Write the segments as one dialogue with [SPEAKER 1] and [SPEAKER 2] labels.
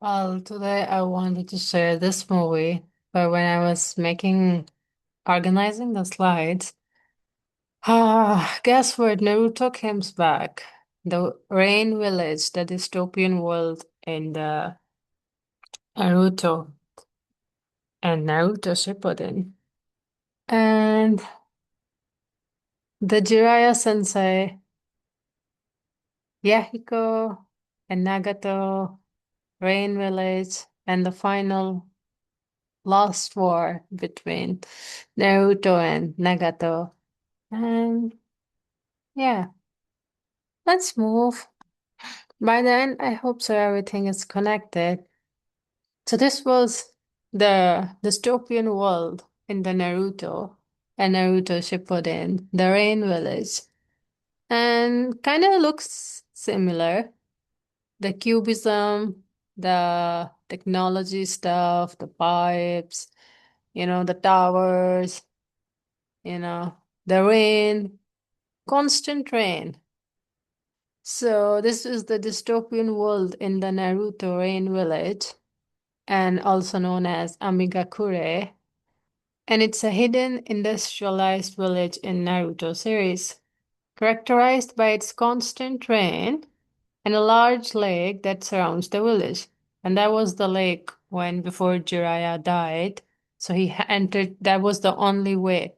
[SPEAKER 1] Well, today I wanted to share this movie, but when I was organizing the slides, guess what? Naruto comes back. The Rain Village, the dystopian world in the Naruto and Naruto Shippuden. And the Jiraiya Sensei, Yahiko, and Nagato, Rain Village, and the final lost war between Naruto and Nagato. And yeah, let's move. By then, I hope so everything is connected. So this was the dystopian world in the Naruto and Naruto Shippuden, the Rain Village. And kind of looks similar. The cubism, the technology stuff, the pipes, the towers, the rain, constant rain. So this is the dystopian world in the Naruto Rain Village, and also known as Amigakure, and it's a hidden industrialized village in Naruto series, characterized by its constant rain and a large lake that surrounds the village. And that was the lake when before Jiraiya died. So entered, that was the only way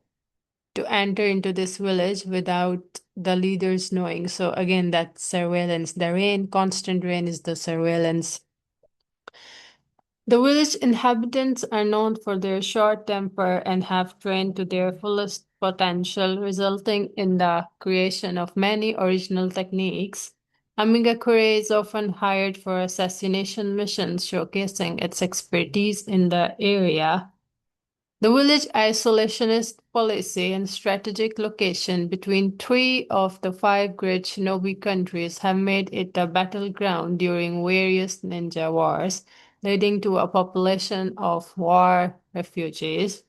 [SPEAKER 1] to enter into this village without the leaders knowing. So again, that surveillance, the rain, constant rain is the surveillance. The village inhabitants are known for their short temper and have trained to their fullest potential, resulting in the creation of many original techniques. Amigakure is often hired for assassination missions, showcasing its expertise in the area. The village isolationist policy and strategic location between three of the five great shinobi countries have made it a battleground during various ninja wars, leading to a population of war refugees.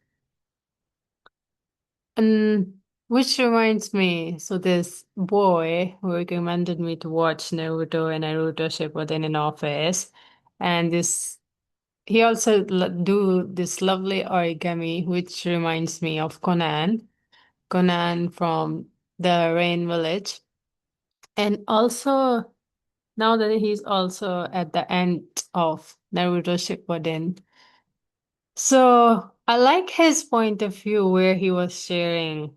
[SPEAKER 1] And which reminds me, so this boy who recommended me to watch Naruto and Naruto Shippuden in office, and this he also do this lovely origami, which reminds me of Conan from the Rain Village. And also, now that he's also at the end of Naruto Shippuden. So I like his point of view where he was sharing.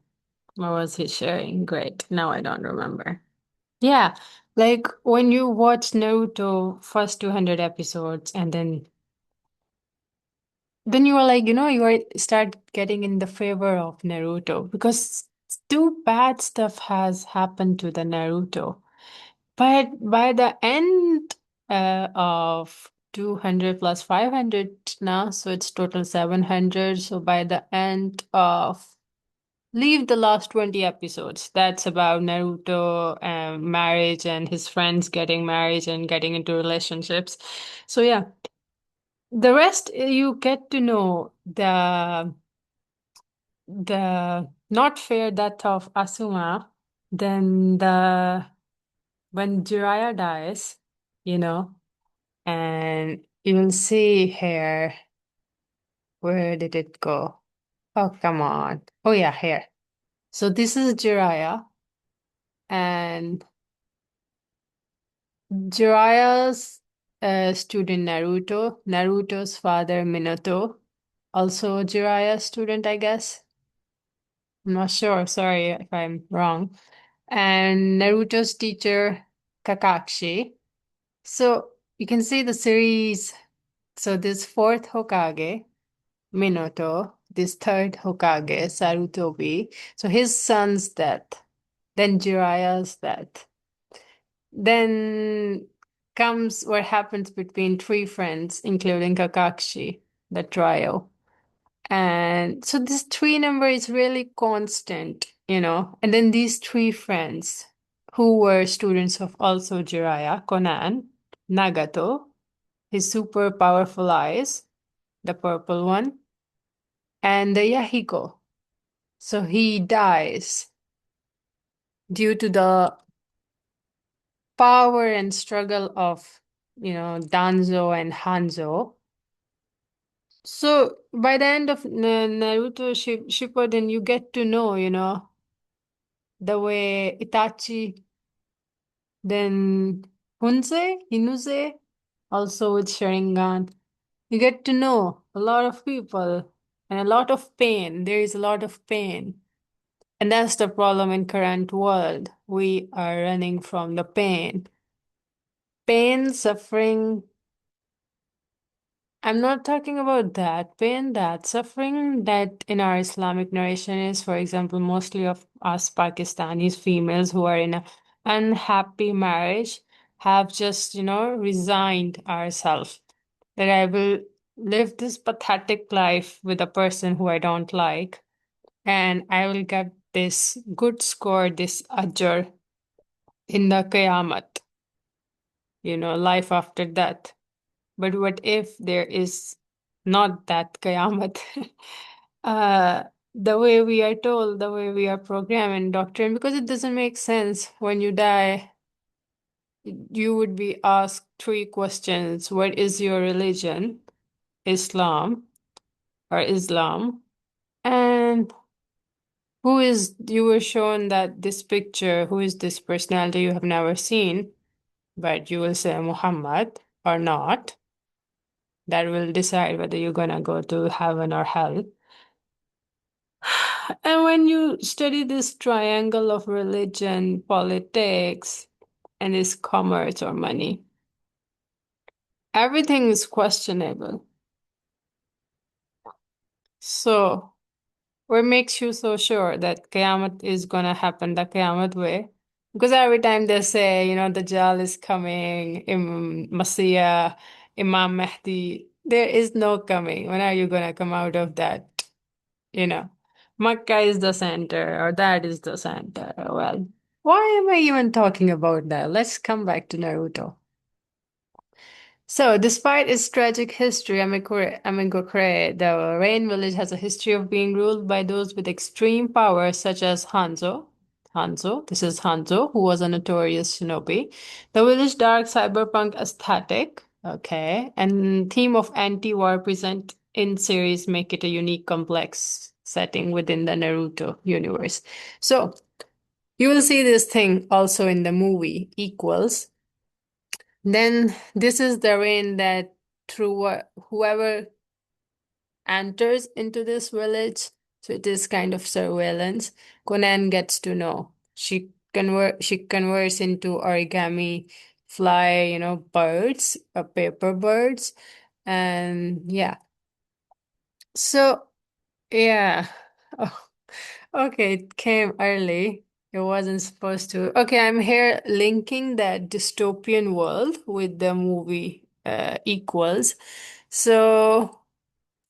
[SPEAKER 1] What was he sharing? Great. Now I don't remember. Yeah, like when you watch Naruto first 200 episodes and then you are like, you are start getting in the favor of Naruto because too bad stuff has happened to the Naruto. But by the end of 200 plus 500 now, so it's total 700. So by the end of leave the last 20 episodes, that's about Naruto marriage and his friends getting married and getting into relationships. So yeah, the rest you get to know the not fair death of Asuma, then the when Jiraiya dies, you know, and you'll see here, where did it go? Oh, come on. Oh yeah, here. So this is Jiraiya, and Jiraiya's student Naruto, Naruto's father Minato, also Jiraiya's student, I guess. I'm not sure. Sorry if I'm wrong. And Naruto's teacher, Kakashi. So you can see the series. So this fourth Hokage, Minato, this third Hokage, Sarutobi. So his son's death, then Jiraiya's death. Then comes what happens between three friends, including Kakashi, the trio. And so this three number is really constant. And then these three friends who were students of also Jiraiya, Conan, Nagato, his super powerful eyes, the purple one, and the Yahiko. So he dies due to the power and struggle of Danzo and Hanzo. So by the end of Naruto Shippuden, you get to know, the way Itachi, then Hinuse, also with Sharingan. You get to know a lot of people and a lot of pain. There is a lot of pain. And that's the problem in current world. We are running from the pain. Pain, suffering, I'm not talking about that pain, that suffering that in our Islamic narration is, for example, mostly of us Pakistanis females who are in an unhappy marriage have just, resigned ourselves that I will live this pathetic life with a person who I don't like, and I will get this good score, this ajr in the Qiyamah, life after death. But what if there is not that Qiyamah? uh, the way we are told, the way we are programmed in doctrine, because it doesn't make sense. When you die, you would be asked three questions. What is your religion? Islam or Islam? And you were shown that this picture, who is this personality you have never seen, but you will say Muhammad or not. That will decide whether you're gonna go to heaven or hell. And when you study this triangle of religion, politics, and this commerce or money, everything is questionable. So, what makes you so sure that Qiyamah is gonna happen the Qiyamah way? Because every time they say, Dajjal is coming, Messiah, Imam Mahdi, there is no coming. When are you gonna come out of that? you know, Makkah is the center or that is the center. Well, why am I even talking about that? Let's come back to Naruto. So, despite its tragic history, Amigokure, the Rain Village has a history of being ruled by those with extreme power, such as Hanzo. This is Hanzo, who was a notorious shinobi. The village dark cyberpunk aesthetic, okay, and theme of anti-war present in series make it a unique, complex setting within the Naruto universe. So, you will see this thing also in the movie, Equals. Then this is the rain that through whoever enters into this village, so it is kind of surveillance. Conan gets to know. She converts into origami fly, birds, paper birds, and yeah. So yeah. Oh, okay, it came early. It wasn't supposed to. Okay, I'm here linking that dystopian world with the movie Equals. So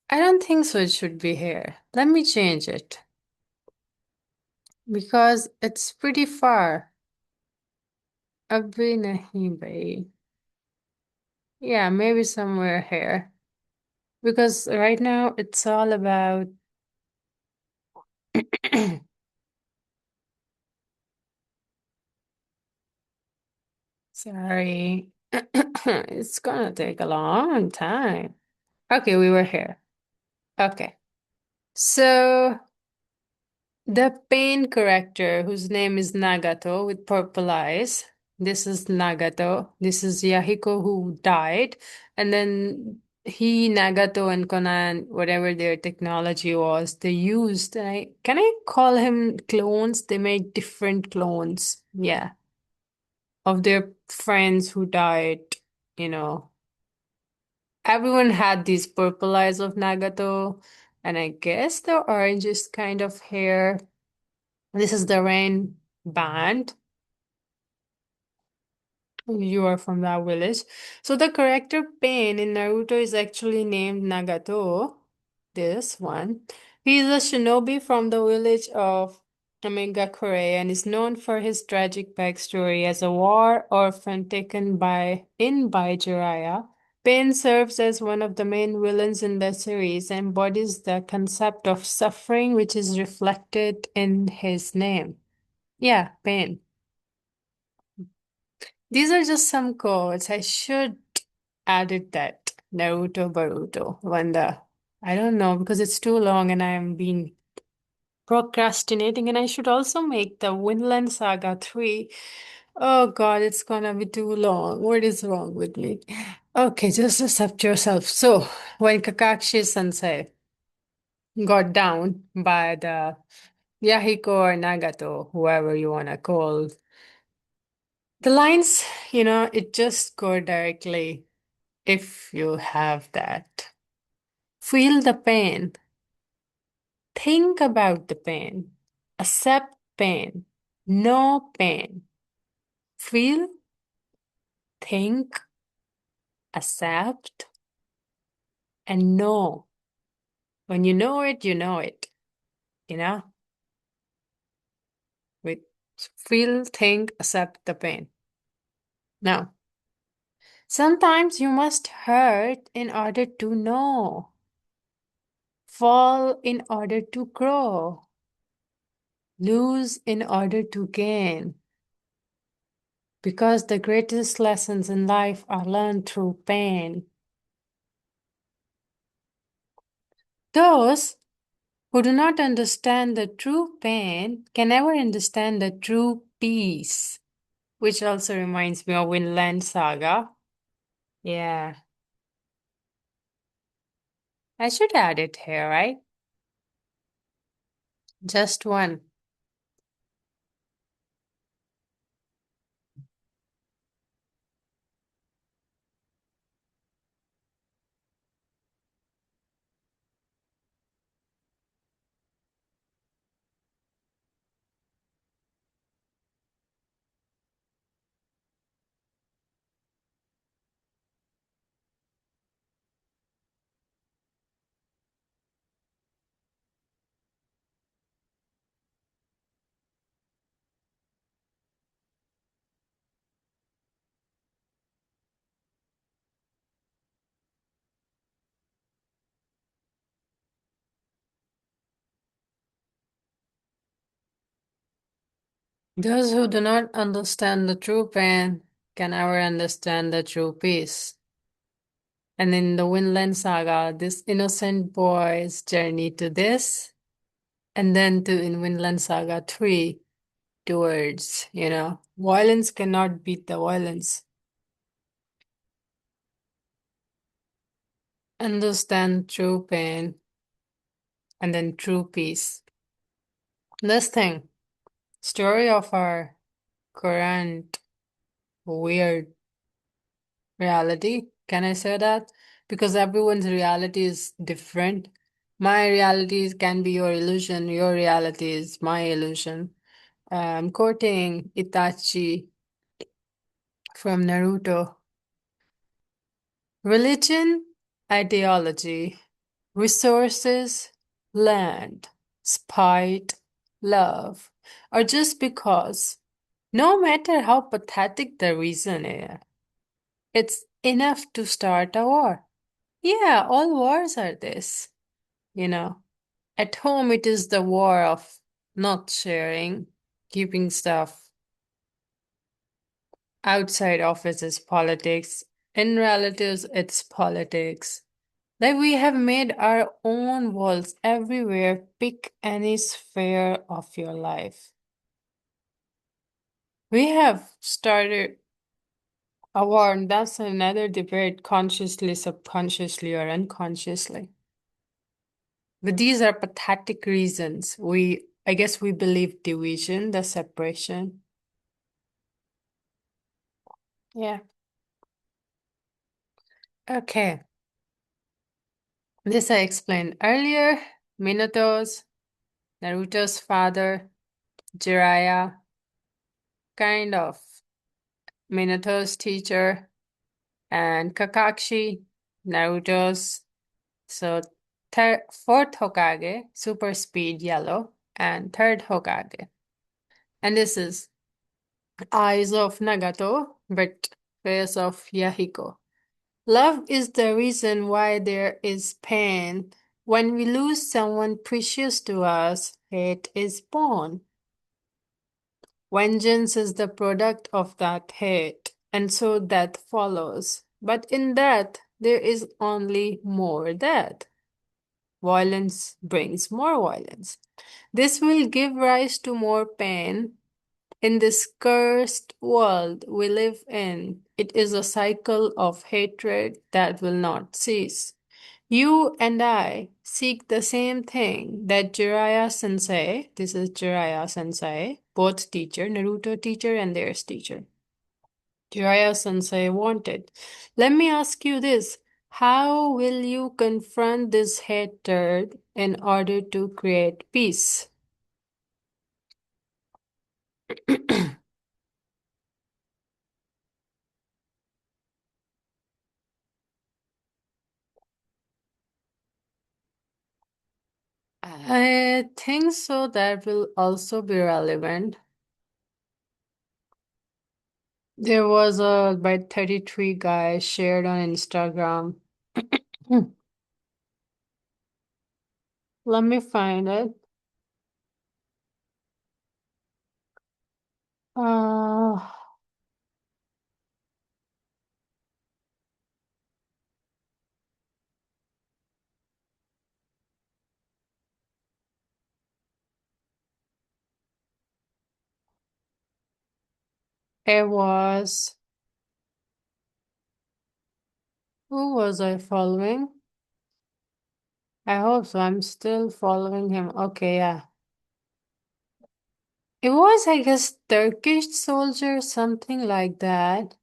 [SPEAKER 1] I don't think so it should be here. Let me change it because it's pretty far. Abhi nahi bhai. Yeah, maybe somewhere here. Because right now it's all about sorry. It's gonna take a long time. Okay, we were here. Okay. So the pain character whose name is Nagato with purple eyes. This is Nagato. This is Yahiko who died. And then Nagato and Conan, whatever their technology was, they used, can I call him clones? They made different clones. Yeah. Of their friends who died, you know. Everyone had these purple eyes of Nagato, and I guess the orange is kind of hair. This is the Rain band. You are from that village. So the character Pain in Naruto is actually named Nagato. This one. He is a shinobi from the village of Amigakure and is known for his tragic backstory as a war orphan taken by Jiraiya. Pain serves as one of the main villains in the series and embodies the concept of suffering which is reflected in his name. Yeah, Pain. These are just some quotes. I should added that Naruto Boruto when the I don't know because it's too long and I am being procrastinating and I should also make the Vinland Saga 3. Oh God, it's gonna be too long. What is wrong with me? Okay, just accept yourself. So when Kakashi Sensei got down by the Yahiko or Nagato, whoever you wanna call, the lines, it just go directly if you have that. Feel the pain. Think about the pain. Accept pain. No pain. Feel, think, accept, and know. When you know it, you know it. You know? With feel, think, accept the pain. Now, sometimes you must hurt in order to know, fall in order to grow, lose in order to gain. Because the greatest lessons in life are learned through pain. Those who do not understand the true pain can never understand the true peace, which also reminds me of Vinland Saga. Yeah, I should add it here, right? Just one. Those who do not understand the true pain can never understand the true peace. And in the Vinland Saga, this innocent boy's journey to this, and then to in Vinland Saga 3, towards, violence cannot beat the violence. Understand true pain and then true peace. This thing, story of our current weird reality. Can I say that? Because everyone's reality is different. My reality can be your illusion, your reality is my illusion. I'm quoting Itachi from Naruto. Religion, ideology, resources, land, spite, love, or just because, no matter how pathetic the reason is, it's enough to start a war. Yeah, all wars are this, you know. At home, it is the war of not sharing, keeping stuff outside office is politics. In relatives, it's politics. Like we have made our own worlds everywhere. Pick any sphere of your life. We have started a war, and that's another debate consciously, subconsciously, or unconsciously. But these are pathetic reasons. I guess we believe division, the separation. Yeah. Okay. This I explained earlier. Minato's, Naruto's father, Jiraiya, kind of Minato's teacher, and Kakashi, Naruto's. So fourth Hokage, super speed yellow, and third Hokage. And this is eyes of Nagato, but face of Yahiko. Love is the reason why there is pain. When we lose someone precious to us, hate is born. Vengeance is the product of that hate, and so death follows. But in death, there is only more death. Violence brings more violence. This will give rise to more pain. In this cursed world we live in, it is a cycle of hatred that will not cease. You and I seek the same thing that Jiraiya sensei, this is Jiraiya sensei, both teacher, Naruto teacher, and theirs teacher. Jiraiya sensei wanted. Let me ask you this. How will you confront this hatred in order to create peace? I think so. That will also be relevant. There was a by 33 guy shared on Instagram. Let me find it. Uh, it was, who was I following? I hope so. I'm still following him. Okay, yeah. It was, I guess, Turkish soldier, something like that.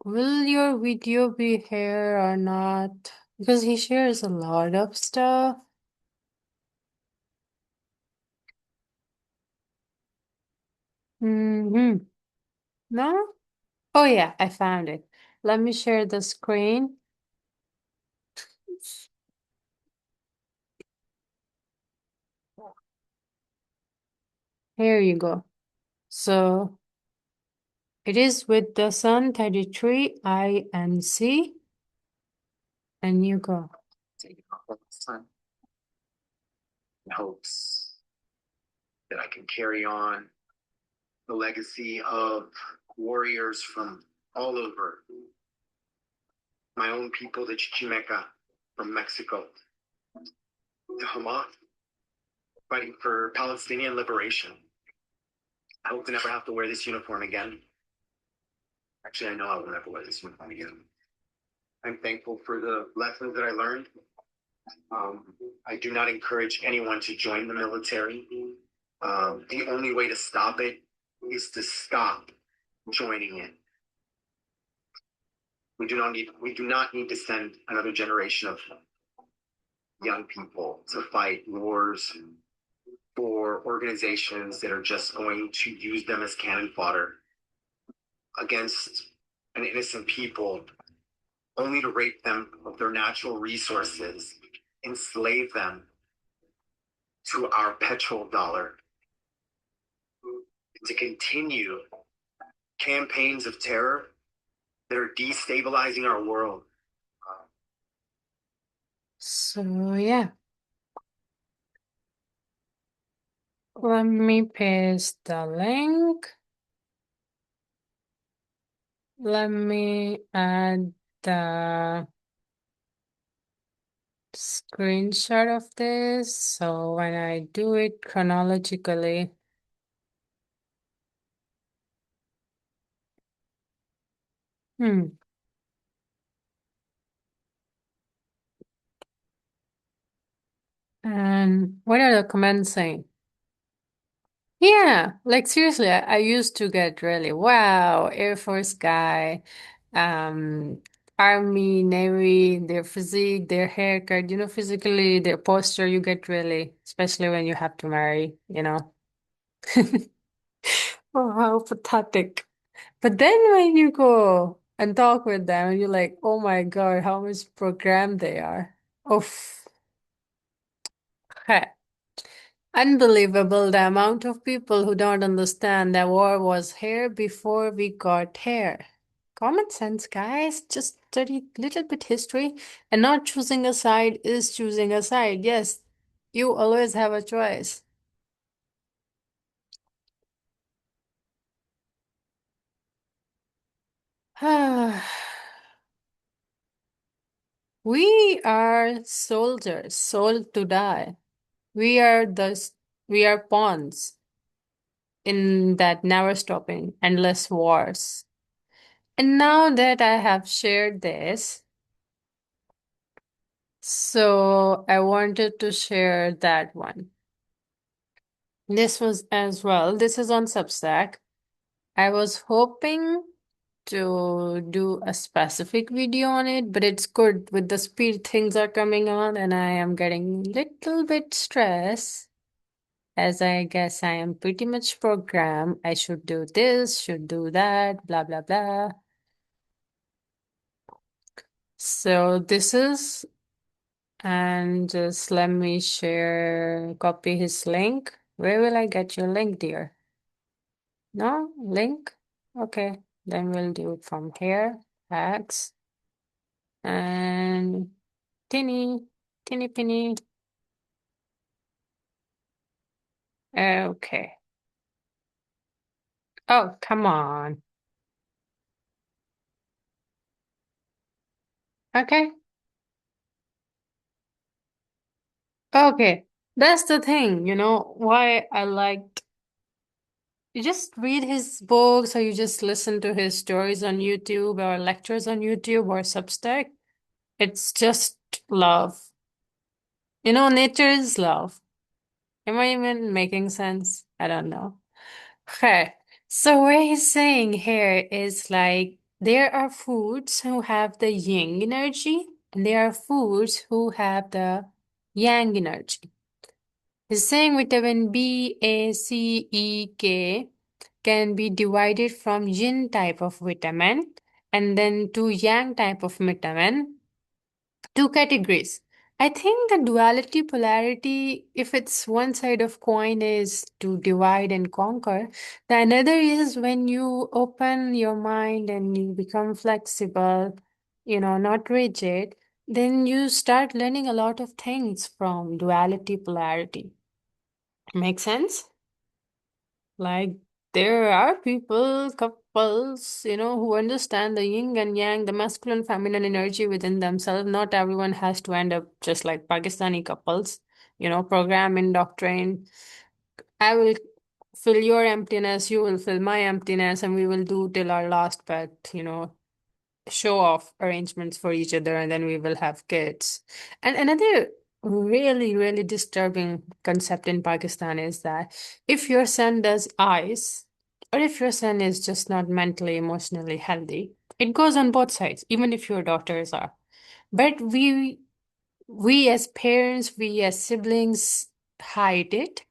[SPEAKER 1] Will your video be here or not? Because he shares a lot of stuff. Mm-hmm. No? Oh yeah, I found it. Let me share the screen. Here you go. So it is with the Sun 33 INC, and you go. Taking off on the sun in hopes that I can carry on the legacy of warriors from all over my own people, the Chichimeca from Mexico, the Hamas, fighting for Palestinian liberation. I hope to never have to wear this uniform again. Actually, I know I will never wear this uniform again. I'm thankful for the lessons that I learned. I do not encourage anyone to join the military. The only way to stop it is to stop joining it. We do not need to send another generation of young people to fight wars for organizations that are just going to use them as cannon fodder against an innocent people, only to rape them of their natural resources, enslave them to our petrodollar, to continue campaigns of terror that are destabilizing our world. So, yeah, let me paste the link. Let me add the screenshot of this. So when I do it chronologically, hmm. And what are the comments saying? Yeah, like seriously, I used to get really, wow, Air Force guy, um, Army, Navy, their physique, their haircut, physically, their posture, you get really, especially when you have to marry. Oh, how pathetic. But then when you go and talk with them, you're like, oh my God, how much programmed they are. Oof. Heh. Unbelievable the amount of people who don't understand that war was here before we got here. Common sense, guys. Just study little bit history and not choosing a side is choosing a side. Yes, you always have a choice. We are soldiers, sold to die. We are we are pawns in that never stopping, endless wars. And now that I have shared this, so I wanted to share that one. This was as well. This is on Substack. I was hoping to do a specific video on it, but it's good with the speed things are coming on, and I am getting little bit stressed as I guess I am pretty much programmed. I should do this, should do that, blah blah blah. So this is, and just let me share, copy his link. Where will I get your link, dear? No link? Okay, then we'll do it from here. X and tinny, tinny pinny. Okay. Oh, come on. Okay. Okay. That's the thing, why I liked. You just read his books or you just listen to his stories on YouTube or lectures on YouTube or Substack. It's just love. Nature is love. Am I even making sense? I don't know. Okay. So what he's saying here is like there are foods who have the yin energy and there are foods who have the yang energy. He's saying vitamin B, A, C, E, K can be divided from yin type of vitamin and then to yang type of vitamin, two categories. I think the duality polarity, if it's one side of coin is to divide and conquer, the another is when you open your mind and you become flexible, not rigid, then you start learning a lot of things from duality polarity. Make sense? Like there are people, couples, who understand the yin and yang, the masculine, feminine energy within themselves. Not everyone has to end up just like Pakistani couples, program in doctrine. I will fill your emptiness, you will fill my emptiness, and we will do till our last breath, show off arrangements for each other, and then we will have kids. And another really, really disturbing concept in Pakistan is that if your son does eyes, or if your son is just not mentally, emotionally healthy, it goes on both sides, even if your daughters are. But we as parents, we as siblings hide it,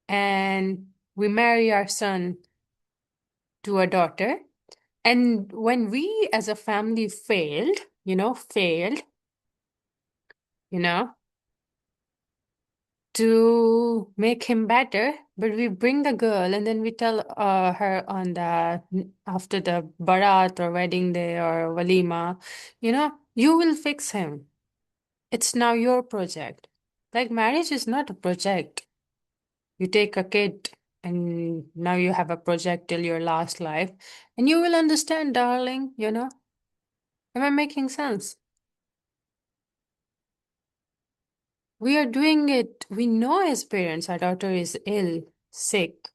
[SPEAKER 1] and we marry our son to a daughter. And when we as a family failed, you know, to make him better, but we bring the girl and then we tell her on the after the barat or wedding day or walima, you will fix him. It's now your project. Like marriage is not a project. You take a kid and now you have a project till your last life, and you will understand, darling. Am I making sense? We are doing it. We know as parents our daughter is ill, sick.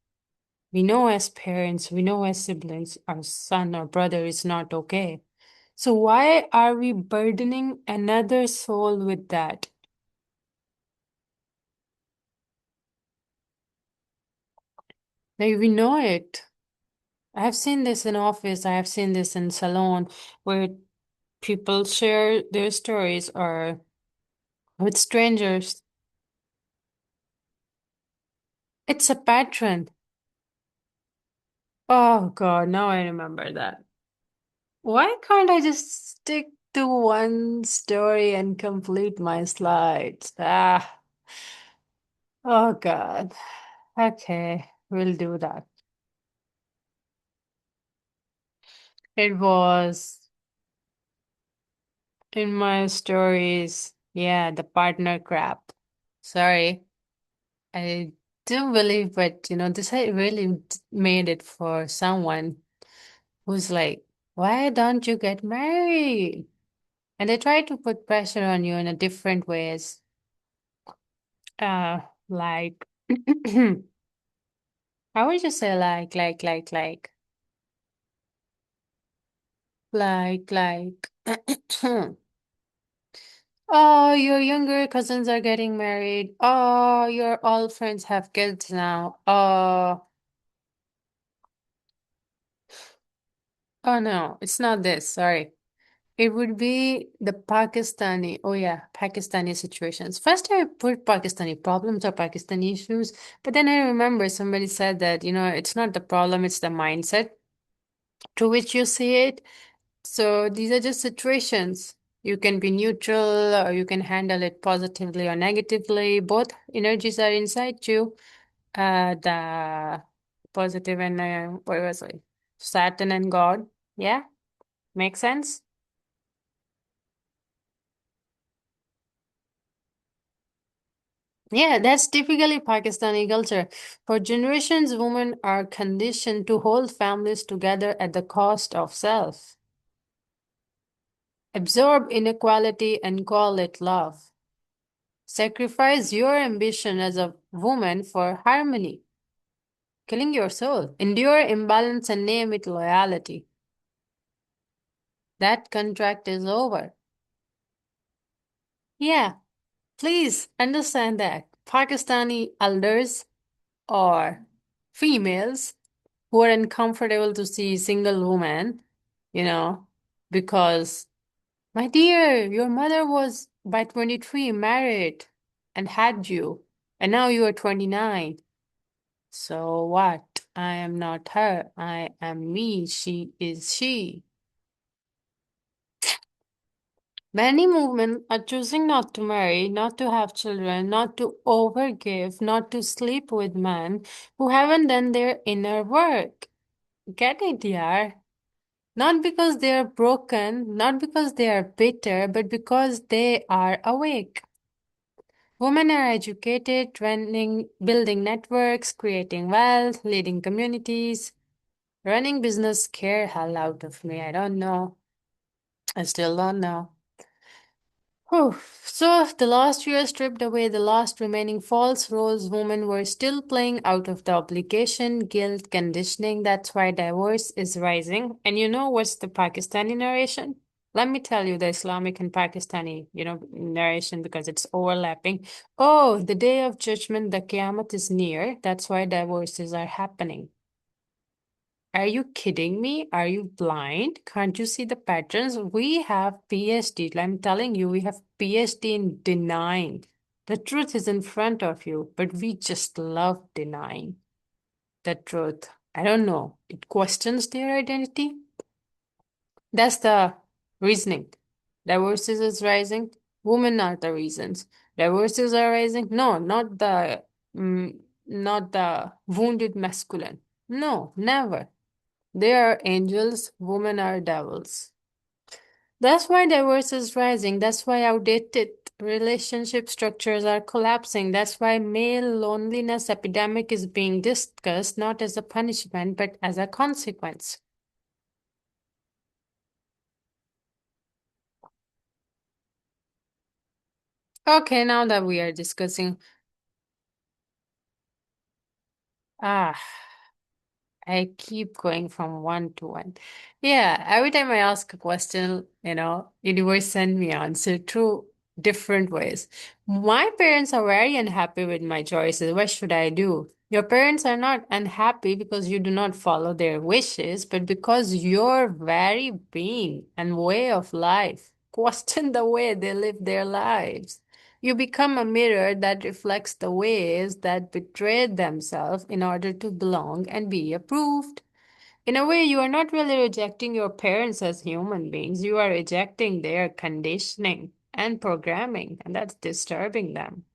[SPEAKER 1] We know as parents, we know as siblings, our son or brother is not okay. So why are we burdening another soul with that? Like we know it. I have seen this in office, I have seen this in salon where people share their stories or with strangers. It's a pattern. Oh God, now I remember that. Why can't I just stick to one story and complete my slides? Oh God. Okay, we'll do that. It was in my stories. Yeah, the partner crap. Sorry. I do believe, but this I really made it for someone who's like Why don't you get married? And they try to put pressure on you in a different ways. Uh, like, how would you say like, oh, your younger cousins are getting married. Oh, your old friends have kids now. Oh no, it's not this. Sorry. It would be the Pakistani, oh yeah, Pakistani situations. First, I put Pakistani problems or Pakistani issues, but then I remember somebody said that, it's not the problem, it's the mindset to which you see it. So these are just situations. You can be neutral or you can handle it positively or negatively. Both energies are inside you. The positive and what was it? Saturn and God. Yeah, makes sense. Yeah, that's typically Pakistani culture. For generations, women are conditioned to hold families together at the cost of self, absorb inequality and call it love, sacrifice your ambition as a woman for harmony, killing your soul, endure imbalance and name it loyalty. That contract is over. Yeah, please understand that Pakistani elders or females who are uncomfortable to see single woman, you know, because, my dear, your mother was by 23 married and had you, and now you are 29. So what? I am not her. I am me. She is she. Many women are choosing not to marry, not to have children, not to overgive, not to sleep with men who haven't done their inner work. Get it, yaar? Not because they are broken, not because they are bitter, but because they are awake. Women are educated, training, building networks, creating wealth, leading communities, running business scare hell out of me. I don't know. I still don't know. Whew. So the last year stripped away the last remaining false roles women were still playing out of the obligation, guilt, conditioning. That's why divorce is rising. And you know what's the Pakistani narration? Let me tell you the Islamic and Pakistani, narration because it's overlapping. Oh, the day of judgment, the Qiyamah is near. That's why divorces are happening. Are you kidding me? Are you blind? Can't you see the patterns? We have PhD. I'm telling you, we have PhD in denying. The truth is in front of you, but we just love denying the truth. I don't know. It questions their identity. That's the reasoning. Divorces is rising. Women are the reasons. Divorces are rising. No, mm, not the wounded masculine. No, never. They are angels, women are devils. That's why divorce is rising. That's why outdated relationship structures are collapsing. That's why male loneliness epidemic is being discussed not as a punishment but as a consequence. Okay, now that we are discussing, ah, I keep going from one to one. Yeah, every time I ask a question, universe send me answer through different ways. My parents are very unhappy with my choices. What should I do? Your parents are not unhappy because you do not follow their wishes, but because your very being and way of life question the way they live their lives. You become a mirror that reflects the ways that betrayed themselves in order to belong and be approved. In a way, you are not really rejecting your parents as human beings, you are rejecting their conditioning and programming, and that's disturbing them.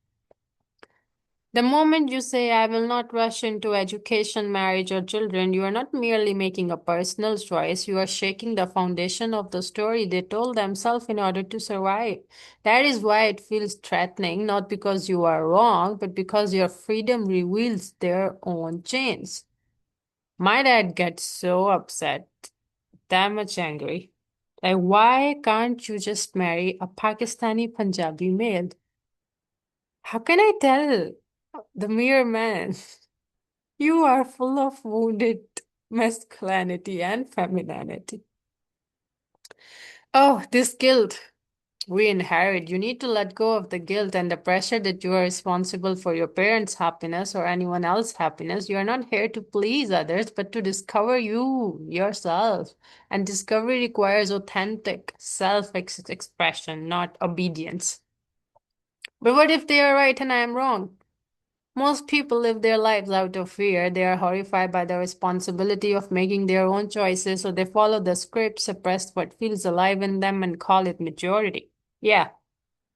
[SPEAKER 1] The moment you say, I will not rush into education, marriage, or children, you are not merely making a personal choice, you are shaking the foundation of the story they told themselves in order to survive. That is why it feels threatening, not because you are wrong, but because your freedom reveals their own chains. My dad gets so upset that much angry. Like, why can't you just marry a Pakistani Punjabi male? How can I tell the mere man? You are full of wounded masculinity and femininity. Oh, this guilt we inherit. You need to let go of the guilt and the pressure that you are responsible for your parents' happiness or anyone else's happiness. You are not here to please others, but to discover you, yourself. And discovery requires authentic self expression, not obedience. But what if they are right and I am wrong? Most people live their lives out of fear. They are horrified by the responsibility of making their own choices, so they follow the script, suppress what feels alive in them, and call it maturity. Yeah,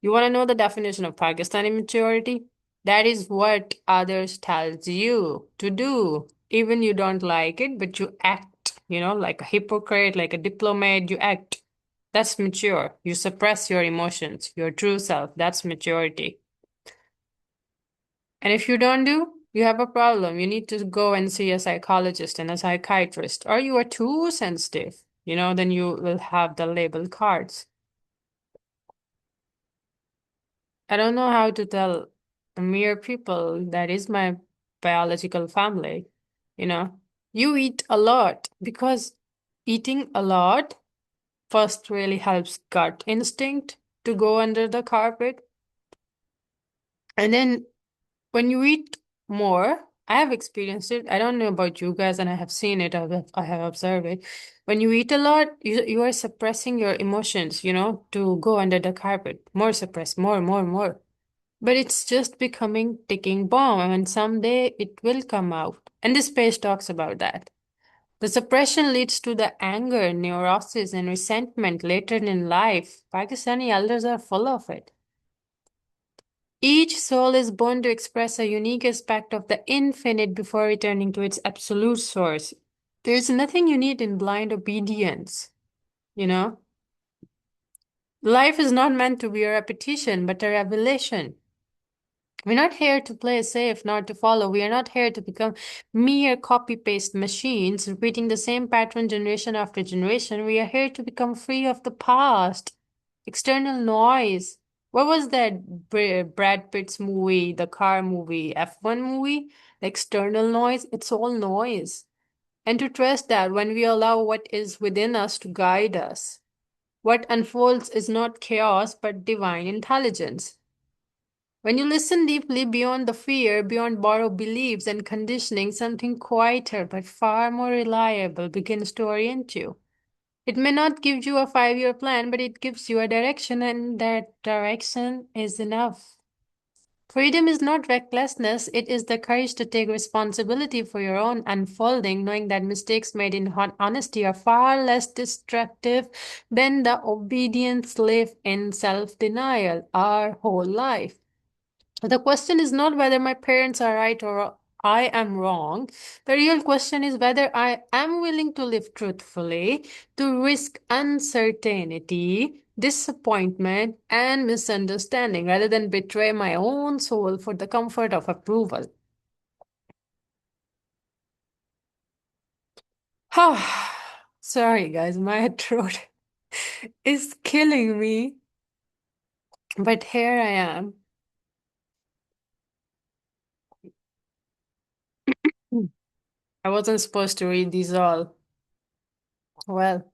[SPEAKER 1] you want to know the definition of Pakistani maturity? That is what others tells you to do. Even you don't like it, but you act, like a hypocrite, like a diplomat, you act. That's mature. You suppress your emotions, your true self. That's maturity. And if you don't do, you have a problem. You need to go and see a psychologist and a psychiatrist, or you are too sensitive, then you will have the label cards. I don't know how to tell mere people that is my biological family, you know. You eat a lot because eating a lot first really helps gut instinct to go under the carpet. And then when you eat more, I have experienced it. I don't know about you guys, and I have seen it, I have observed it. When you eat a lot, you are suppressing your emotions, to go under the carpet. More suppressed, more, more, more. But it's just becoming ticking bomb, and someday it will come out. And this page talks about that. The suppression leads to the anger, neurosis, and resentment later in life. Pakistani elders are full of it. Each soul is born to express a unique aspect of the infinite before returning to its absolute source. There's nothing you need in blind obedience, you know? Life is not meant to be a repetition, but a revelation. We're not here to play safe, not to follow. We are not here to become mere copy paste machines, repeating the same pattern generation after generation. We are here to become free of the past, external noise. What was that Brad Pitt's movie, the car movie, F1 movie? The external noise, it's all noise. And to trust that when we allow what is within us to guide us, what unfolds is not chaos but divine intelligence. When you listen deeply beyond the fear, beyond borrowed beliefs and conditioning, something quieter but far more reliable begins to orient you. It may not give you a 5-year plan, but it gives you a direction, and that direction is enough. Freedom is not recklessness, it is the courage to take responsibility for your own unfolding, knowing that mistakes made in honesty are far less destructive than the obedience lived in self denial our whole life. The question is not whether my parents are right or I am wrong. The real question is whether I am willing to live truthfully, to risk uncertainty, disappointment, and misunderstanding rather than betray my own soul for the comfort of approval. Sorry, guys, my throat is killing me, but here I am. I wasn't supposed to read these all. Well,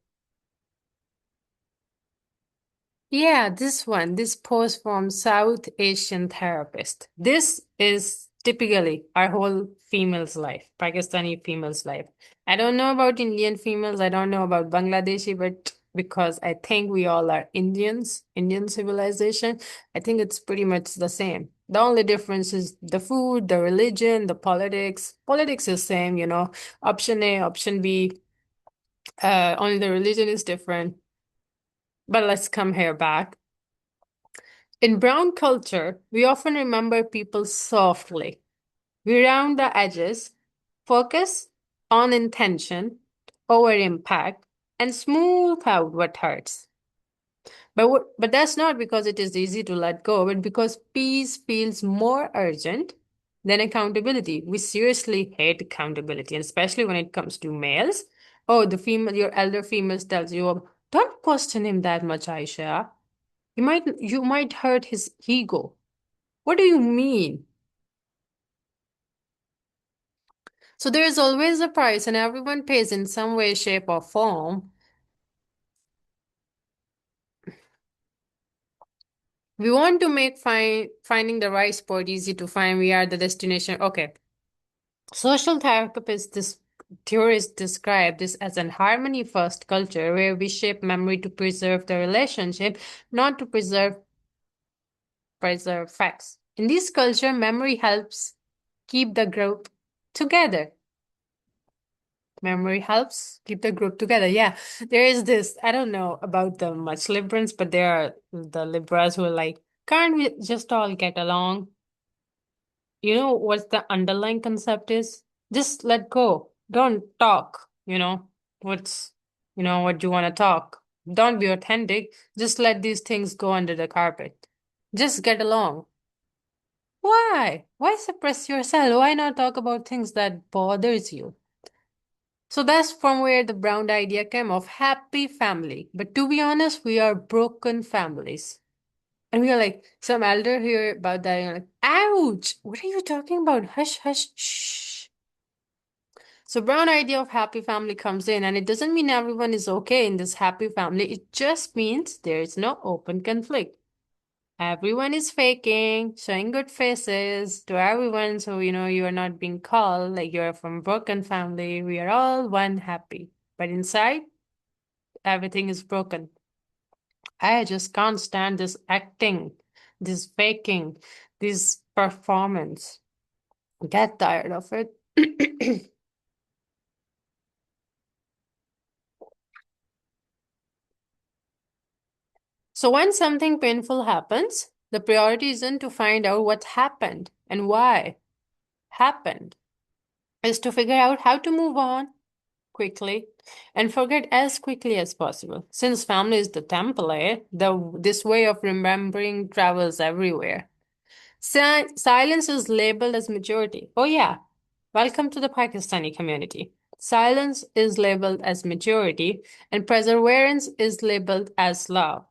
[SPEAKER 1] yeah, this one, this post from South Asian therapist. This is typically our whole female's life, Pakistani female's life. I don't know about Indian females, I don't know about Bangladeshi, but because I think we all are Indians, Indian civilization, I think it's pretty much the same. The only difference is the food, the religion, the politics. Politics is same, option A, option B. Only the religion is different. But let's come here back. In brown culture, we often remember people softly. We round the edges, focus on intention over impact, and smooth out what hurts. But that's not because it is easy to let go, but because peace feels more urgent than accountability. We seriously hate accountability, and especially when it comes to males. Oh, the female, your elder females tells you, don't question him that much, Aisha. You might hurt his ego. What do you mean? So there is always a price, and everyone pays in some way, shape, or form. We want to make finding the right spot easy to find. We are the destination. Okay. Social therapists, this theorists describe this as an harmony first culture where we shape memory to preserve the relationship, not to preserve facts. In this culture, memory helps keep the group together. Memory helps keep the group together. Yeah, there is this. I don't know about the much liberals, but there are the liberals who are like, can't we just all get along? You know what the underlying concept is? Just let go. Don't talk, what's, what you want to talk. Don't be authentic. Just let these things go under the carpet. Just get along. Why? Why suppress yourself? Why not talk about things that bothers you? So that's from where the brown idea came of happy family. But to be honest, we are broken families. And we are like, some elder hear about that and you're like, ouch, what are you talking about? Hush, hush, shh. So brown idea of happy family comes in, and it doesn't mean everyone is okay in this happy family. It just means there is no open conflict. Everyone is faking, showing good faces to everyone, so you are not being called like you're from broken family. We are all one happy. But inside, everything is broken. I just can't stand this acting, this faking, this performance. Get tired of it. So when something painful happens, the priority isn't to find out what happened and why happened. Is to figure out how to move on quickly and forget as quickly as possible. Since family is the template, this way of remembering travels everywhere. Silence is labeled as maturity. Oh yeah, welcome to the Pakistani community. Silence is labeled as maturity, and perseverance is labeled as love.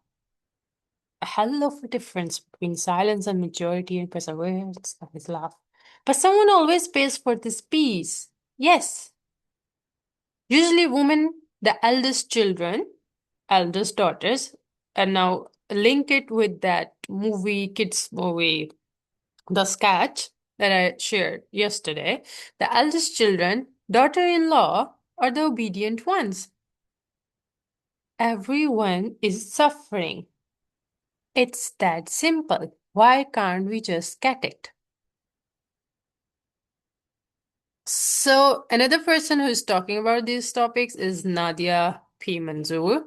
[SPEAKER 1] A hell of a difference between silence and maturity and perseverance is love. But someone always pays for this peace. Yes, usually women, the eldest children, eldest daughters, and now link it with that movie, kids movie, The Sketch that I shared yesterday. The eldest children, daughter-in-law, are the obedient ones. Everyone is suffering. It's that simple. Why can't we just get it? So, another person who's talking about these topics is Nadia P. Manzoor.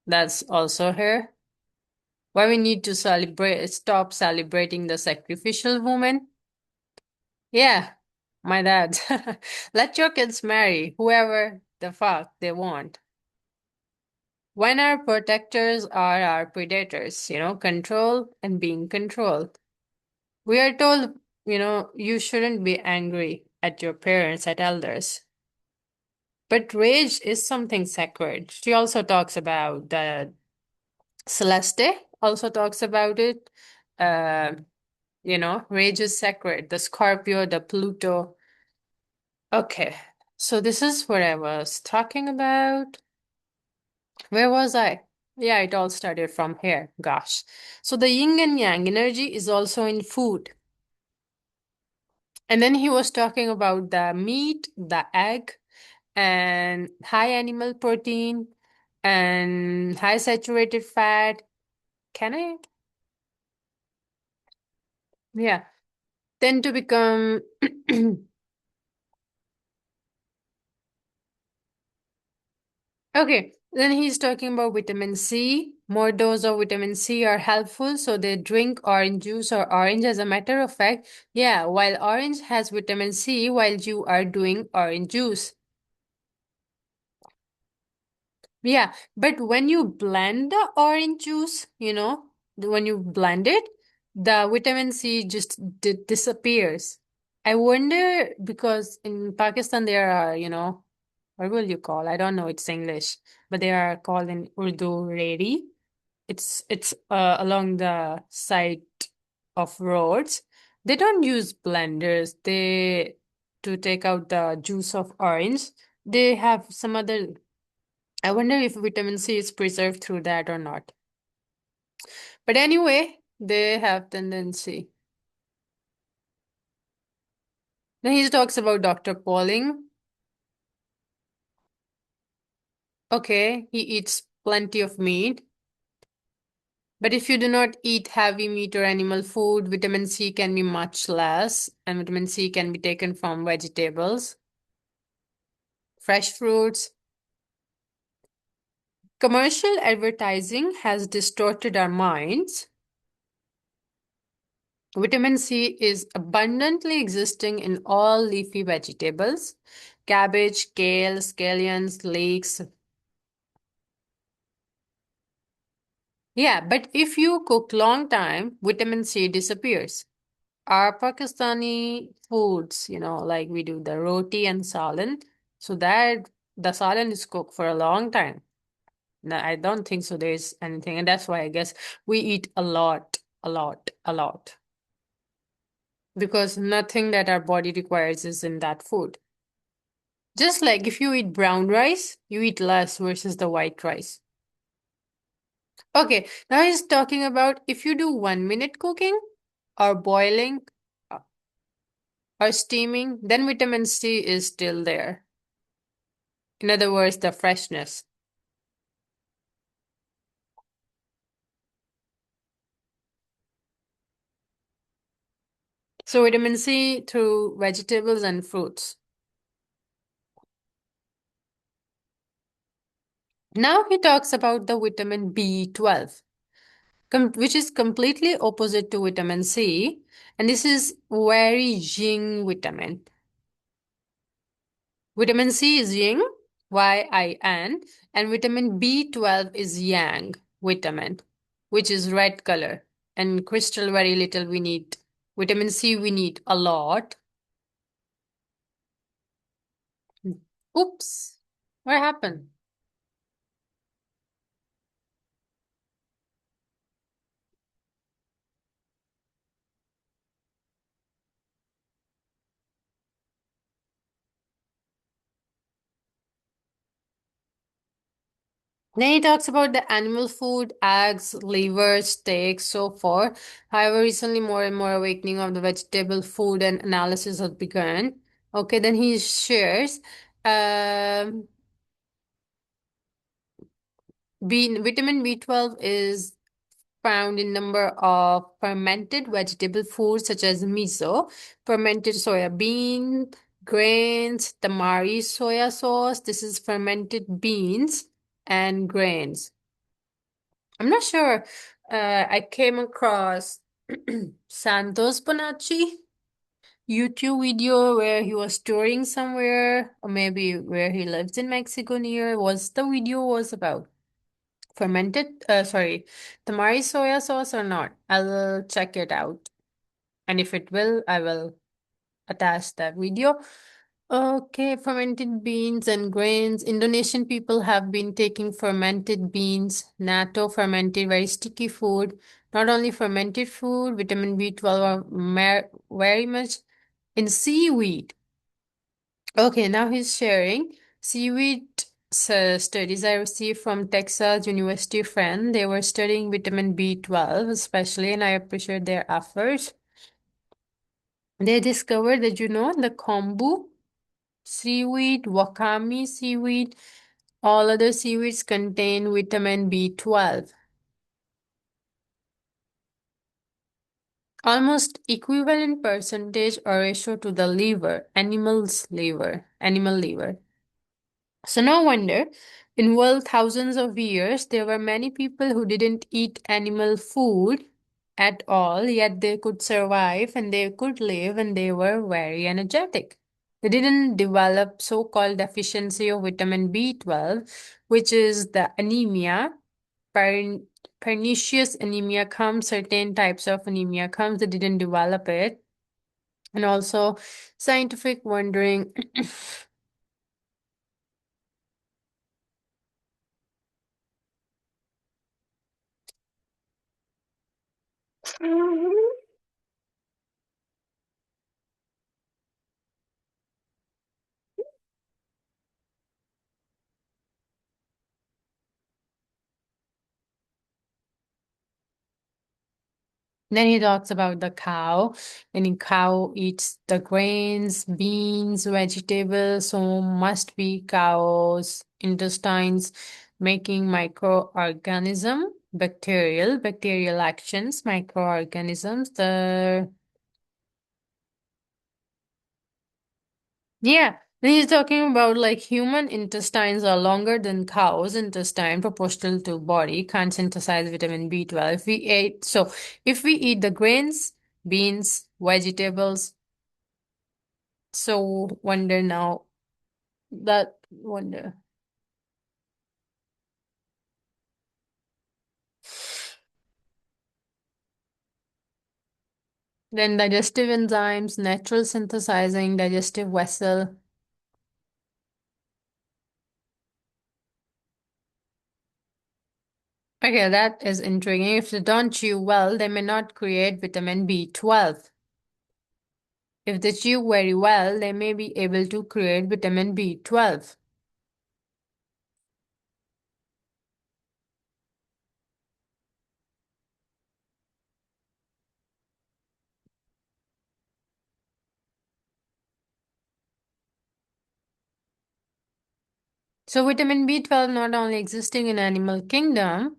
[SPEAKER 1] That's also her. Why we need to stop celebrating the sacrificial woman? Yeah, my dad. Let your kids marry whoever the fuck they want. When our protectors are our predators, control and being controlled. We are told, you shouldn't be angry at your parents, at elders. But rage is something sacred. She also talks about the Celeste, also talks about it. Uh, rage is sacred. The Scorpio, the Pluto. Okay, so this is what I was talking about. Where was I? Yeah, it all started from here. Gosh. So the yin and yang energy is also in food. And then he was talking about the meat, the egg, and high animal protein and high saturated fat. Can I? Yeah. Tend to become. Okay. Then he's talking about vitamin C. More dose of vitamin C are helpful, so they drink orange juice or orange. As a matter of fact, yeah, while orange has vitamin C, while you are doing orange juice. Yeah, but when you blend the orange juice, when you blend it, the vitamin C just disappears. I wonder because in Pakistan there are, what will you call? I don't know its English, but they are called in Urdu redi. It's along the side of roads. They don't use blenders. They to take out the juice of orange. They have some other. I wonder if vitamin C is preserved through that or not. But anyway, they have tendency. Then he talks about Dr. Pauling. Okay, he eats plenty of meat. But if you do not eat heavy meat or animal food, vitamin C can be much less, and vitamin C can be taken from vegetables, fresh fruits. Commercial advertising has distorted our minds. Vitamin C is abundantly existing in all leafy vegetables, cabbage, kale, scallions, leeks. Yeah, but if you cook long time, vitamin C disappears. Our Pakistani foods, like we do the roti and salan, so that the salan is cooked for a long time. No, I don't think so there's anything, and that's why I guess we eat a lot, a lot, a lot. Because nothing that our body requires is in that food. Just like if you eat brown rice, you eat less versus the white rice. Okay, now he's talking about if you do 1 minute cooking or boiling uh, or steaming, then vitamin C is still there. In other words, the freshness. So, vitamin C through vegetables and fruits. Now he talks about the vitamin B12, which is completely opposite to vitamin C, and this is very yin vitamin. Vitamin C is yin, yin, and vitamin B12 is yang vitamin, which is red color. And crystal, very little we need. Vitamin C, we need a lot. Oops, what happened? Then he talks about the animal food, eggs, liver, steaks, so forth. However, recently more and more awakening of the vegetable food and analysis has begun. Okay, then he shares um, vitamin B12 is found in number of fermented vegetable foods such as miso, fermented soya bean, grains, tamari soya sauce. This is fermented beans and grains. I'm not sure. I came across Santos Bonacci YouTube video where he was touring somewhere, or maybe where he lives in Mexico near. Was the video was about fermented? Sorry, tamari soya sauce or not? I'll check it out, and if it will, I will attach that video. Okay, fermented beans and grains. Indonesian people have been taking fermented beans, natto, fermented, very sticky food. Not only fermented food, vitamin B12 are very much in seaweed. Okay, now he's sharing seaweed studies I received from Texas University friend. They were studying vitamin B12 especially, and I appreciate their efforts. They discovered that, the kombu seaweed, wakame seaweed, all other seaweeds contain vitamin B12. Almost equivalent percentage or ratio to the animal liver. So no wonder, in world thousands of years, there were many people who didn't eat animal food at all, yet they could survive and they could live and they were very energetic. They didn't develop so-called deficiency of vitamin B12, which is the anemia. Per pernicious anemia comes, certain types of anemia comes, they didn't develop it. And also scientific wondering Then he talks about the cow, and the cow eats the grains, beans, vegetables, so must be cow's intestines making microorganism, bacterial actions, microorganisms. Yeah, then he's talking about like human intestines are longer than cow's intestine, proportional to body, can't synthesize vitamin B12. If we eat the grains, beans, vegetables, so wonder now that wonder. Then digestive enzymes, natural synthesizing digestive vessel. Okay, that is intriguing. If they don't chew well, they may not create vitamin B12. If they chew very well, they may be able to create vitamin B12. So vitamin B12 not only existing in animal kingdom,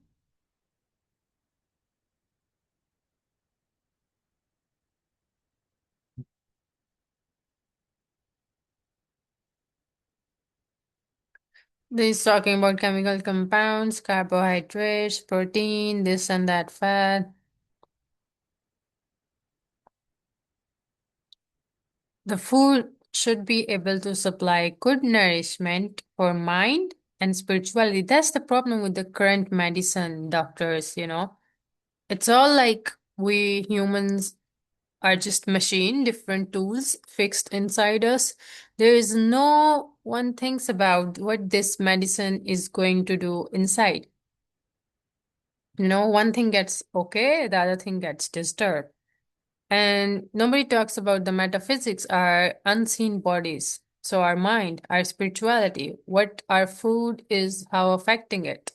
[SPEAKER 1] he's talking about chemical compounds, carbohydrates, protein, this and that fat. The food should be able to supply good nourishment for mind and spirituality. That's the problem with the current medicine doctors. It's all like we humans are just machine, different tools fixed inside us. There is no one thinks about what this medicine is going to do inside. One thing gets okay, the other thing gets disturbed. And nobody talks about the metaphysics, our unseen bodies. So our mind, our spirituality, what our food is, how affecting it.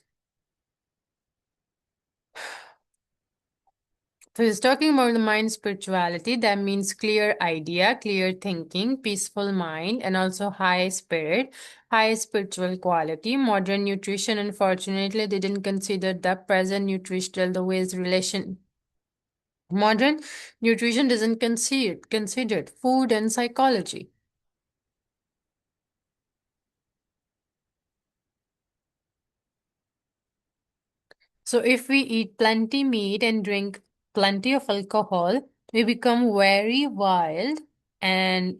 [SPEAKER 1] So he's talking about the mind spirituality. That means clear idea, clear thinking, peaceful mind, and also high spirit, high spiritual quality. Modern nutrition, unfortunately, didn't consider the present nutritional the ways relation. Modern nutrition doesn't consider food and psychology. So if we eat plenty meat and drink plenty of alcohol, we become very wild and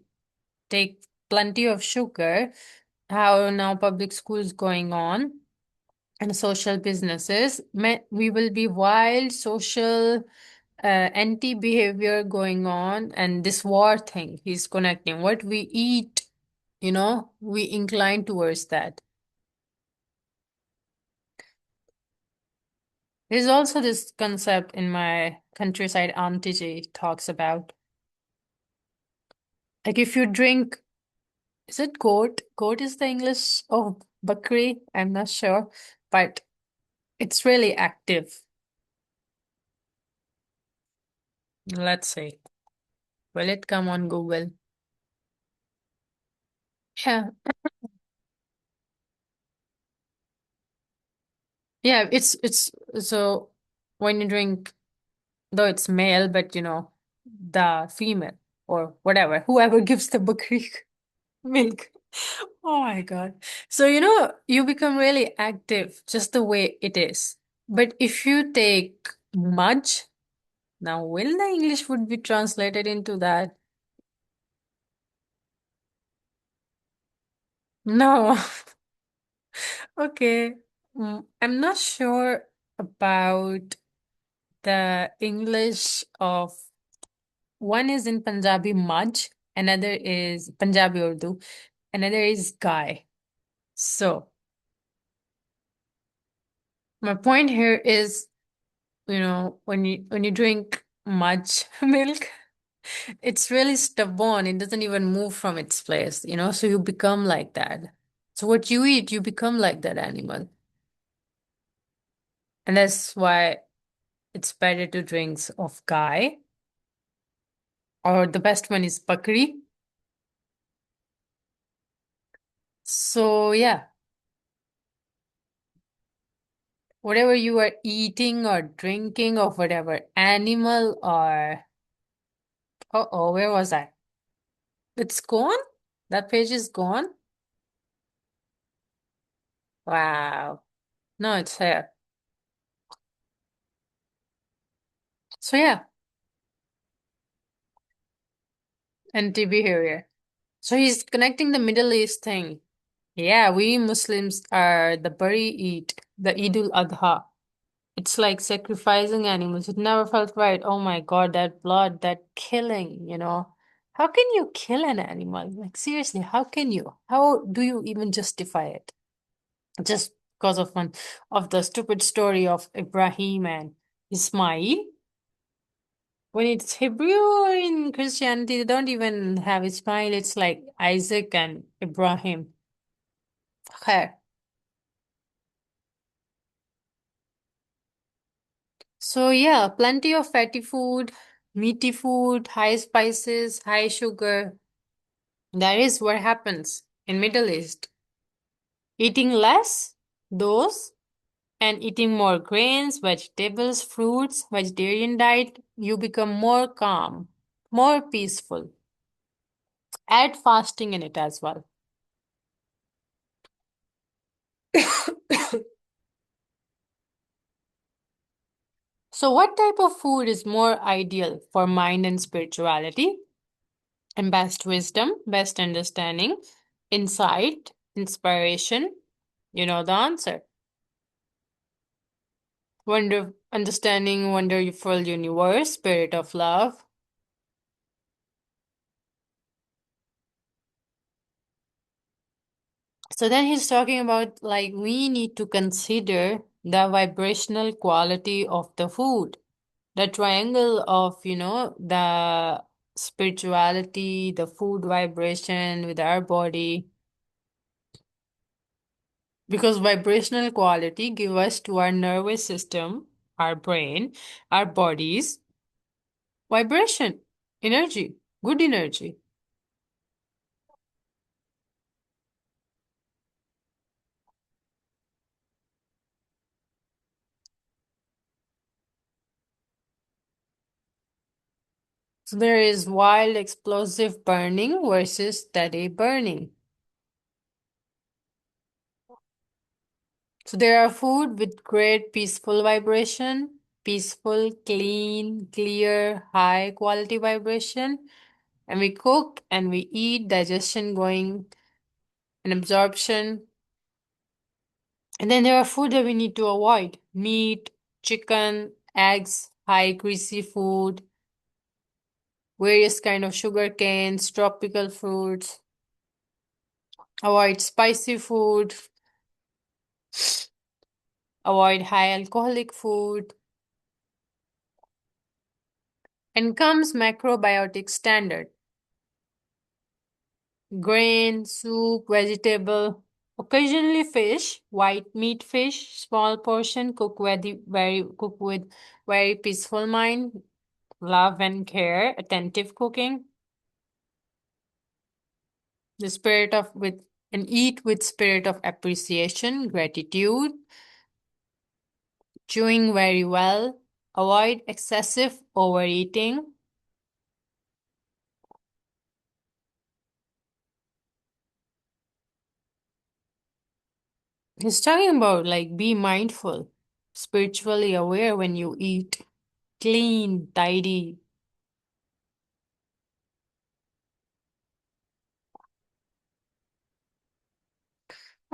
[SPEAKER 1] take plenty of sugar. How now public schools going on and social businesses, we will be wild, social, anti-behavior going on, and this war thing he's connecting. What we eat, we incline towards that. There's also this concept in my countryside auntie J talks about. Like if you drink, is it goat? Goat is the English of bakri. I'm not sure, but it's really active. Let's see. Will it come on Google? Yeah. Yeah, it's so when you drink, though it's male, but the female or whatever, whoever gives the bakri milk. Oh my God. So, you become really active just the way it is. But if you take much, now will the English would be translated into that? No. Okay. I'm not sure about the English of one is in Punjabi Maj, another is Punjabi Urdu, another is Guy. So, my point here is when you drink much milk. It's really stubborn. It doesn't even move from its place. So you become like that. So what you eat, you become like that animal. And that's why it's better to drink of Guy, or the best one is Bakri. So yeah, whatever you are eating or drinking of whatever animal or oh, where was I? It's gone? That page is gone? Wow. No, it's here. So yeah, anti-behavior. So he's connecting the Middle East thing. Yeah, we Muslims are the Bari Eid, the Eid al-Adha. It's like sacrificing animals. It never felt right. Oh my God, that blood, that killing. How can you kill an animal? Like seriously, how can you? How do you even justify it? Just because of one of the stupid story of Ibrahim and Ismail. When it's Hebrew or in Christianity, they don't even have Ismail. It's like Isaac and Ibrahim. Okay. So yeah, plenty of fatty food, meaty food, high spices, high sugar. That is what happens in Middle East. Eating less, those, and eating more grains, vegetables, fruits, vegetarian diet, you become more calm, more peaceful. Add fasting in it as well. So, what type of food is more ideal for mind and spirituality? And best wisdom, best understanding, insight, inspiration? You know the answer. Understanding, wonderful universe, spirit of love. So then he's talking about like we need to consider the vibrational quality of the food, the triangle of the spirituality, the food vibration with our body, because vibrational quality give us to our nervous system, our brain, our bodies, vibration, energy, good energy. So there is wild, explosive burning versus steady burning. So there are food with great peaceful vibration, peaceful, clean, clear, high quality vibration. And we cook and we eat, digestion going and absorption. And then there are food that we need to avoid: meat, chicken, eggs, high greasy food, various kind of sugar canes, tropical fruits. Avoid spicy food, avoid high alcoholic food, and comes macrobiotic standard: grain, soup, vegetable, occasionally fish, white meat fish, small portion, cook with very peaceful mind, love and care, attentive cooking, the spirit of with and eat with spirit of appreciation, gratitude, chewing very well, avoid excessive overeating. He's talking about like be mindful, spiritually aware when you eat, clean, tidy.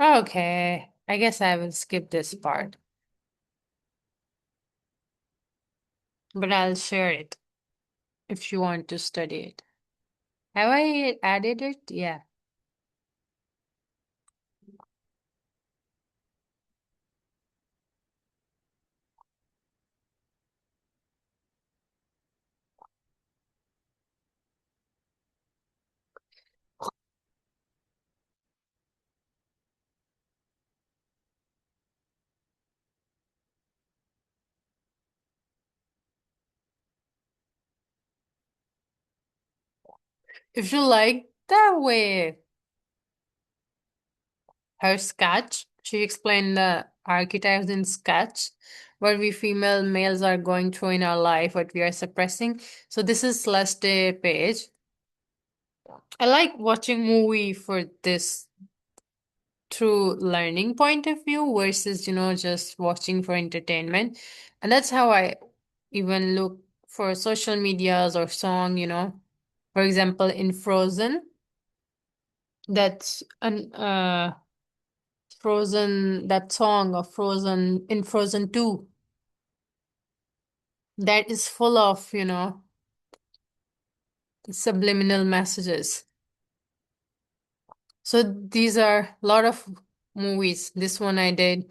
[SPEAKER 1] Okay, I guess I will skip this part, but I'll share it if you want to study it. Have I added it? Yeah. If you like that way, her sketch, she explained the archetypes in sketch, what we female males are going through in our life, what we are suppressing. So this is Celeste page. I like watching movie for this through learning point of view versus, just watching for entertainment. And that's how I even look for social medias or song. For example, in Frozen, that's an Frozen, that song of Frozen in Frozen 2, that is full of, subliminal messages. So these are a lot of movies. This one I did.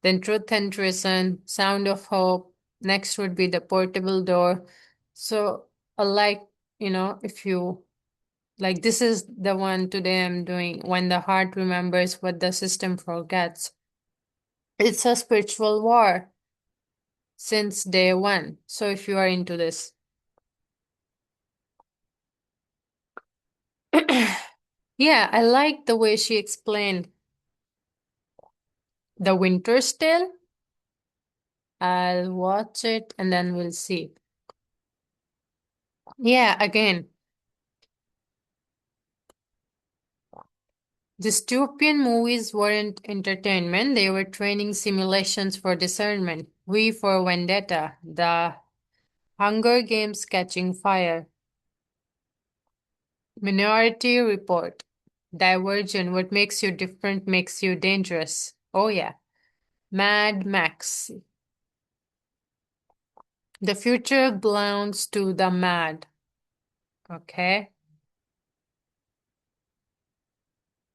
[SPEAKER 1] Then Truth and Treason, Sound of Hope. Next would be The Portable Door. So I like, if you like, this is the one today I'm doing, When the Heart Remembers What the System Forgets. It's a spiritual war since day one. So if you are into this. Yeah, I like the way she explained The Winter's Tale. I'll watch it and then we'll see. Yeah, again, dystopian movies weren't entertainment, they were training simulations for discernment. V for Vendetta, The Hunger Games Catching Fire, Minority Report, Divergent, What Makes You Different Makes You Dangerous. Oh, yeah. Mad Max, The Future Belongs to the Mad. Okay.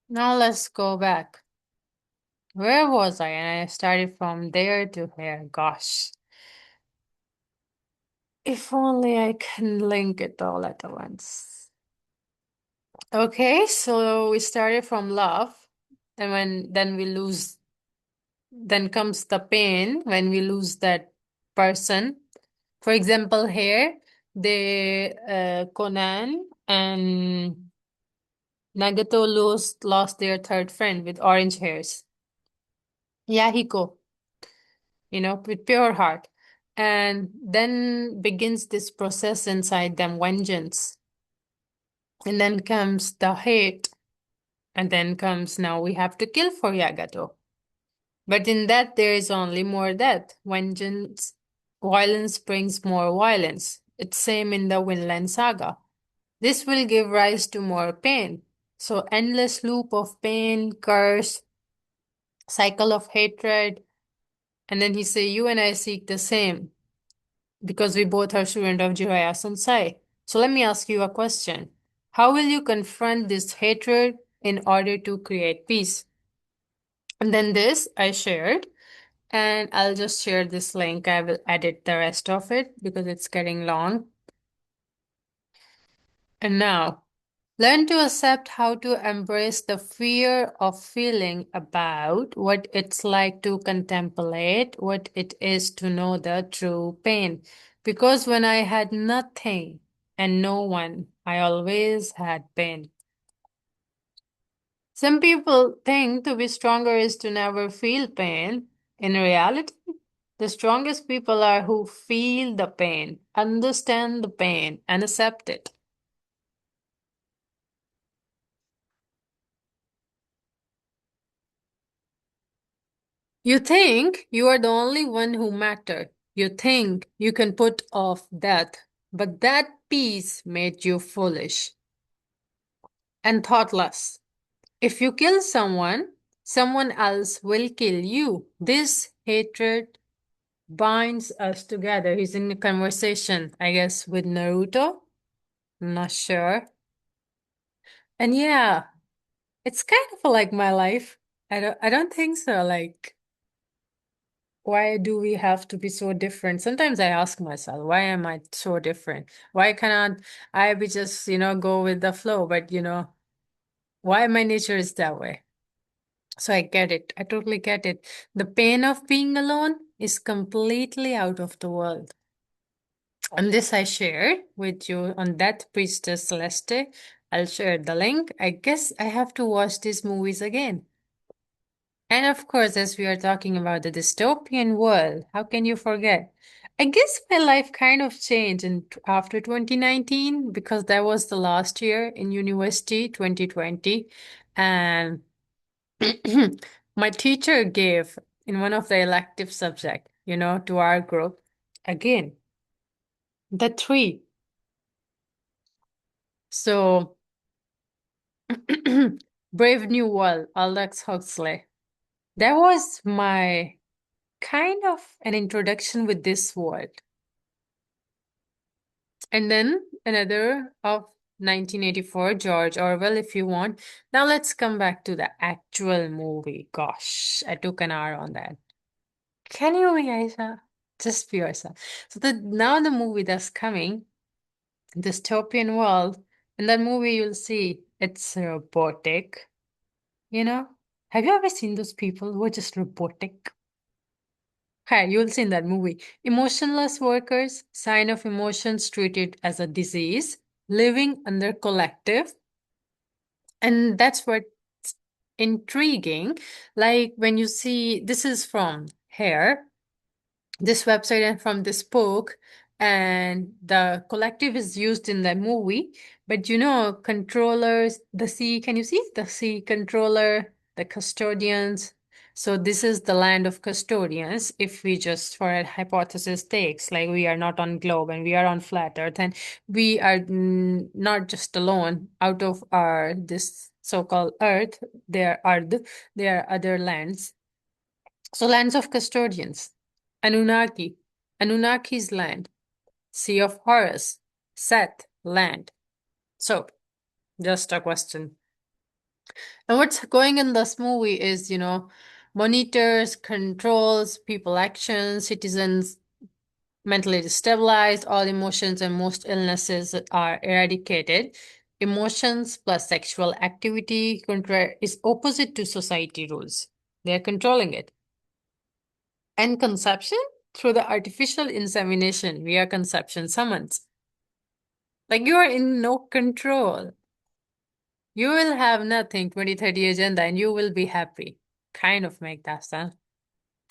[SPEAKER 1] Now let's go back. Where was I? And I started from there to here. Gosh. If only I can link it all at once. Okay, so we started from love, and then we lose, then comes the pain when we lose that person. For example, here Conan and Nagato lost their third friend with orange hairs. Yahiko, with pure heart. And then begins this process inside them, vengeance. And then comes the hate. And then comes, now we have to kill for Yagato. But in that, there is only more death. Vengeance, violence brings more violence. It's same in the Vinland Saga. This will give rise to more pain. So endless loop of pain, curse, cycle of hatred. And then he say, you and I seek the same because we both are student of Jiraiya Sensei. So let me ask you a question. How will you confront this hatred in order to create peace? And then this I shared, and I'll just share this link. I will edit the rest of it because it's getting long. And now, learn to accept how to embrace the fear of feeling about what it's like to contemplate what it is to know the true pain. Because when I had nothing and no one, I always had pain. Some people think to be stronger is to never feel pain. In reality, the strongest people are who feel the pain, understand the pain, and accept it. You think you are the only one who matter. You think you can put off death, but that peace made you foolish and thoughtless. If you kill someone, someone else will kill you. This hatred binds us together. He's in a conversation, I guess, with Naruto. I'm not sure. And yeah, it's kind of like my life. I don't think so. Like, why do we have to be so different? Sometimes I ask myself, why am I so different? Why cannot I be just, go with the flow? But why my nature is that way? So I get it. I totally get it. The pain of being alone is completely out of the world. And this I shared with you on that Priestess Celeste. I'll share the link. I guess I have to watch these movies again. And of course, as we are talking about the dystopian world, how can you forget? I guess my life kind of changed after 2019 because that was the last year in university, 2020. And my teacher gave in one of the elective subject, to our group, again, the three. So, Brave New World, Aldous Huxley. That was my kind of an introduction with this world. And then another of 1984, George Orwell, if you want. Now let's come back to the actual movie. Gosh, I took an hour on that. Can you be Aisha? Just be yourself. So now the movie that's coming, dystopian world, in that movie you'll see it's robotic, you know? Have you ever seen those people who are just robotic? Hey, you'll see in that movie. Emotionless workers, sign of emotions treated as a disease, living under collective. And that's what's intriguing. Like when you see this is from Hair, this website and from this book, and the collective is used in the movie, but controllers, the sea, can you see the sea controller, the custodians? So this is the land of custodians. If we just for a hypothesis takes, like we are not on globe and we are on flat earth, and we are not just alone out of our this so-called earth, there are other lands. So lands of custodians, Anunnaki, Anunnaki's land, Sea of Horus, Seth land. So just a question. And what's going in this movie is, monitors, controls, people actions, citizens mentally destabilized, all emotions and most illnesses are eradicated. Emotions plus sexual activity is opposite to society rules. They are controlling it. And conception through the artificial insemination via conception summons. Like you are in no control. You will have nothing 2030 agenda and you will be happy. Kind of make that sense.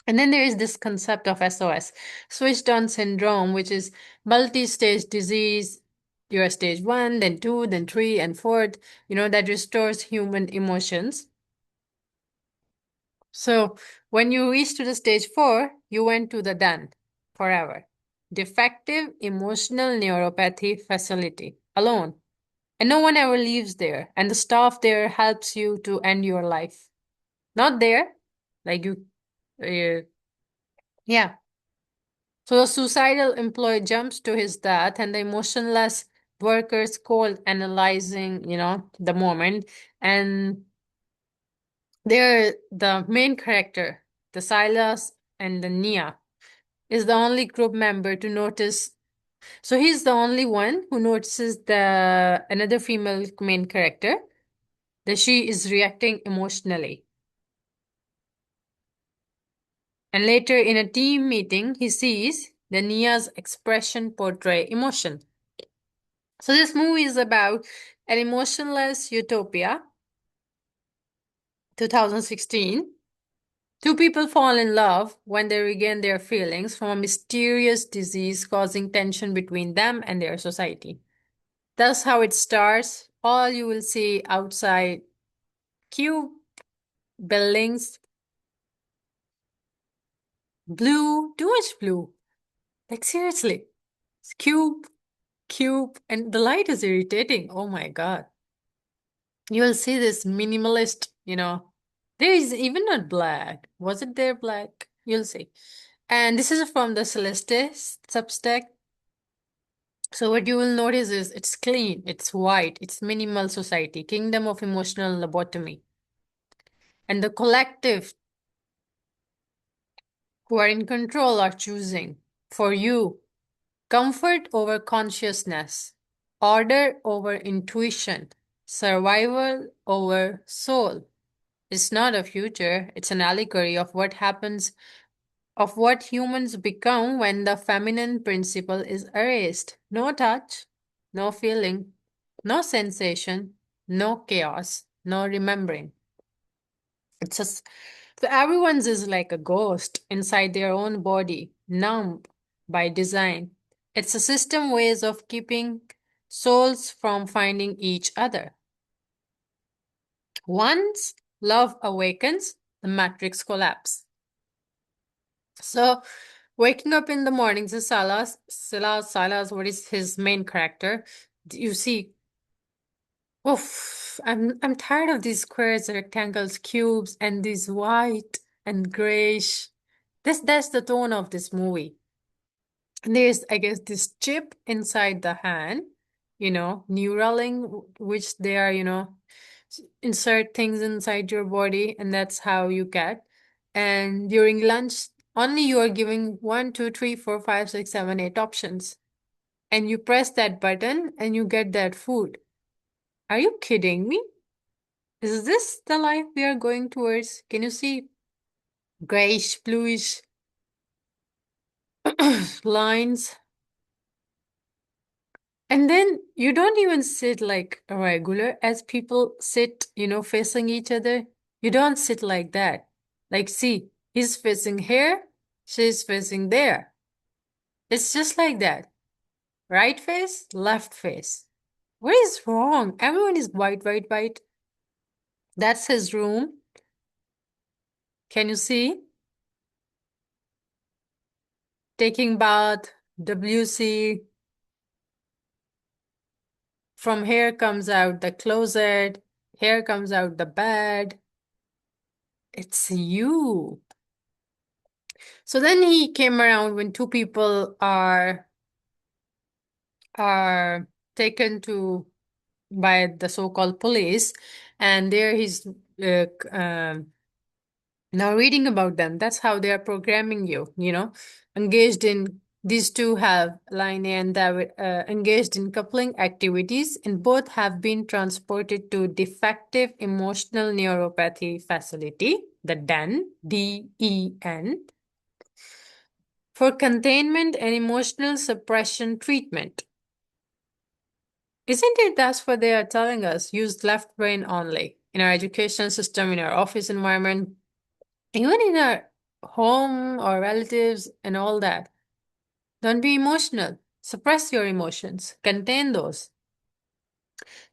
[SPEAKER 1] And then there is this concept of SOS, switched on syndrome, which is multi-stage disease. You're stage 1, then 2, then 3, and 4th, that restores human emotions. So when you reach to the stage 4, you went to the done forever. Defective emotional neuropathy facility alone. And no one ever leaves there. And the staff there helps you to end your life. Not there. Like you, yeah. So the suicidal employee jumps to his death and the emotionless workers cold analyzing, the moment. And they're the main character, the Silas and the Nia, is the only group member to notice. So he's the only one who notices the another female main character that she is reacting emotionally. And later in a team meeting, he sees the Nia's expression portray emotion. So this movie is about an emotionless utopia, 2016. Two people fall in love when they regain their feelings from a mysterious disease causing tension between them and their society. That's how it starts. All you will see outside cube buildings, blue, too much blue. Like seriously, it's cube, and the light is irritating. Oh my God. You will see this minimalist, there is even not black. Was it there black? You'll see. And this is from the Celeste Substack. So what you will notice is it's clean, it's white, it's minimal society, kingdom of emotional lobotomy. And the collective who are in control are choosing for you comfort over consciousness, order over intuition, survival over soul. It's not a future, it's an allegory of what happens, of what humans become when the feminine principle is erased. No touch, no feeling, No sensation, no chaos, no remembering. It's just so everyone's is like a ghost inside their own body, numb by design. It's a system ways of keeping souls from finding each other. Once love awakens, the matrix collapse. So waking up in the morning, so Silas, what is his main character? You see, oof, I'm tired of these squares, rectangles, cubes, and these white and grayish. That's the tone of this movie. And there's, I guess, this chip inside the hand, Neuralink, which they are, insert things inside your body, and that's how you get. And during lunch, only you are giving 1, 2, 3, 4, 5, 6, 7, 8 options. And you press that button and you get that food. Are you kidding me? Is this the life we are going towards? Can you see grayish, bluish lines? And then you don't even sit like a regular as people sit, facing each other. You don't sit like that. Like, see, he's facing here, she's facing there. It's just like that. Right face, left face. What is wrong? Everyone is white, white, white. That's his room. Can you see? Taking bath, WC. From here comes out the closet. Here comes out the bed. It's you. So then he came around when two people are taken to by the so-called police, and there he's now reading about them. That's how they are programming you. Engaged in these two have Line and David engaged in coupling activities, and both have been transported to defective emotional neuropathy facility, the DEN, for containment and emotional suppression treatment. Isn't it that's what they are telling us? Use left brain only in our education system, in our office environment, even in our home or relatives and all that. Don't be emotional. Suppress your emotions. Contain those.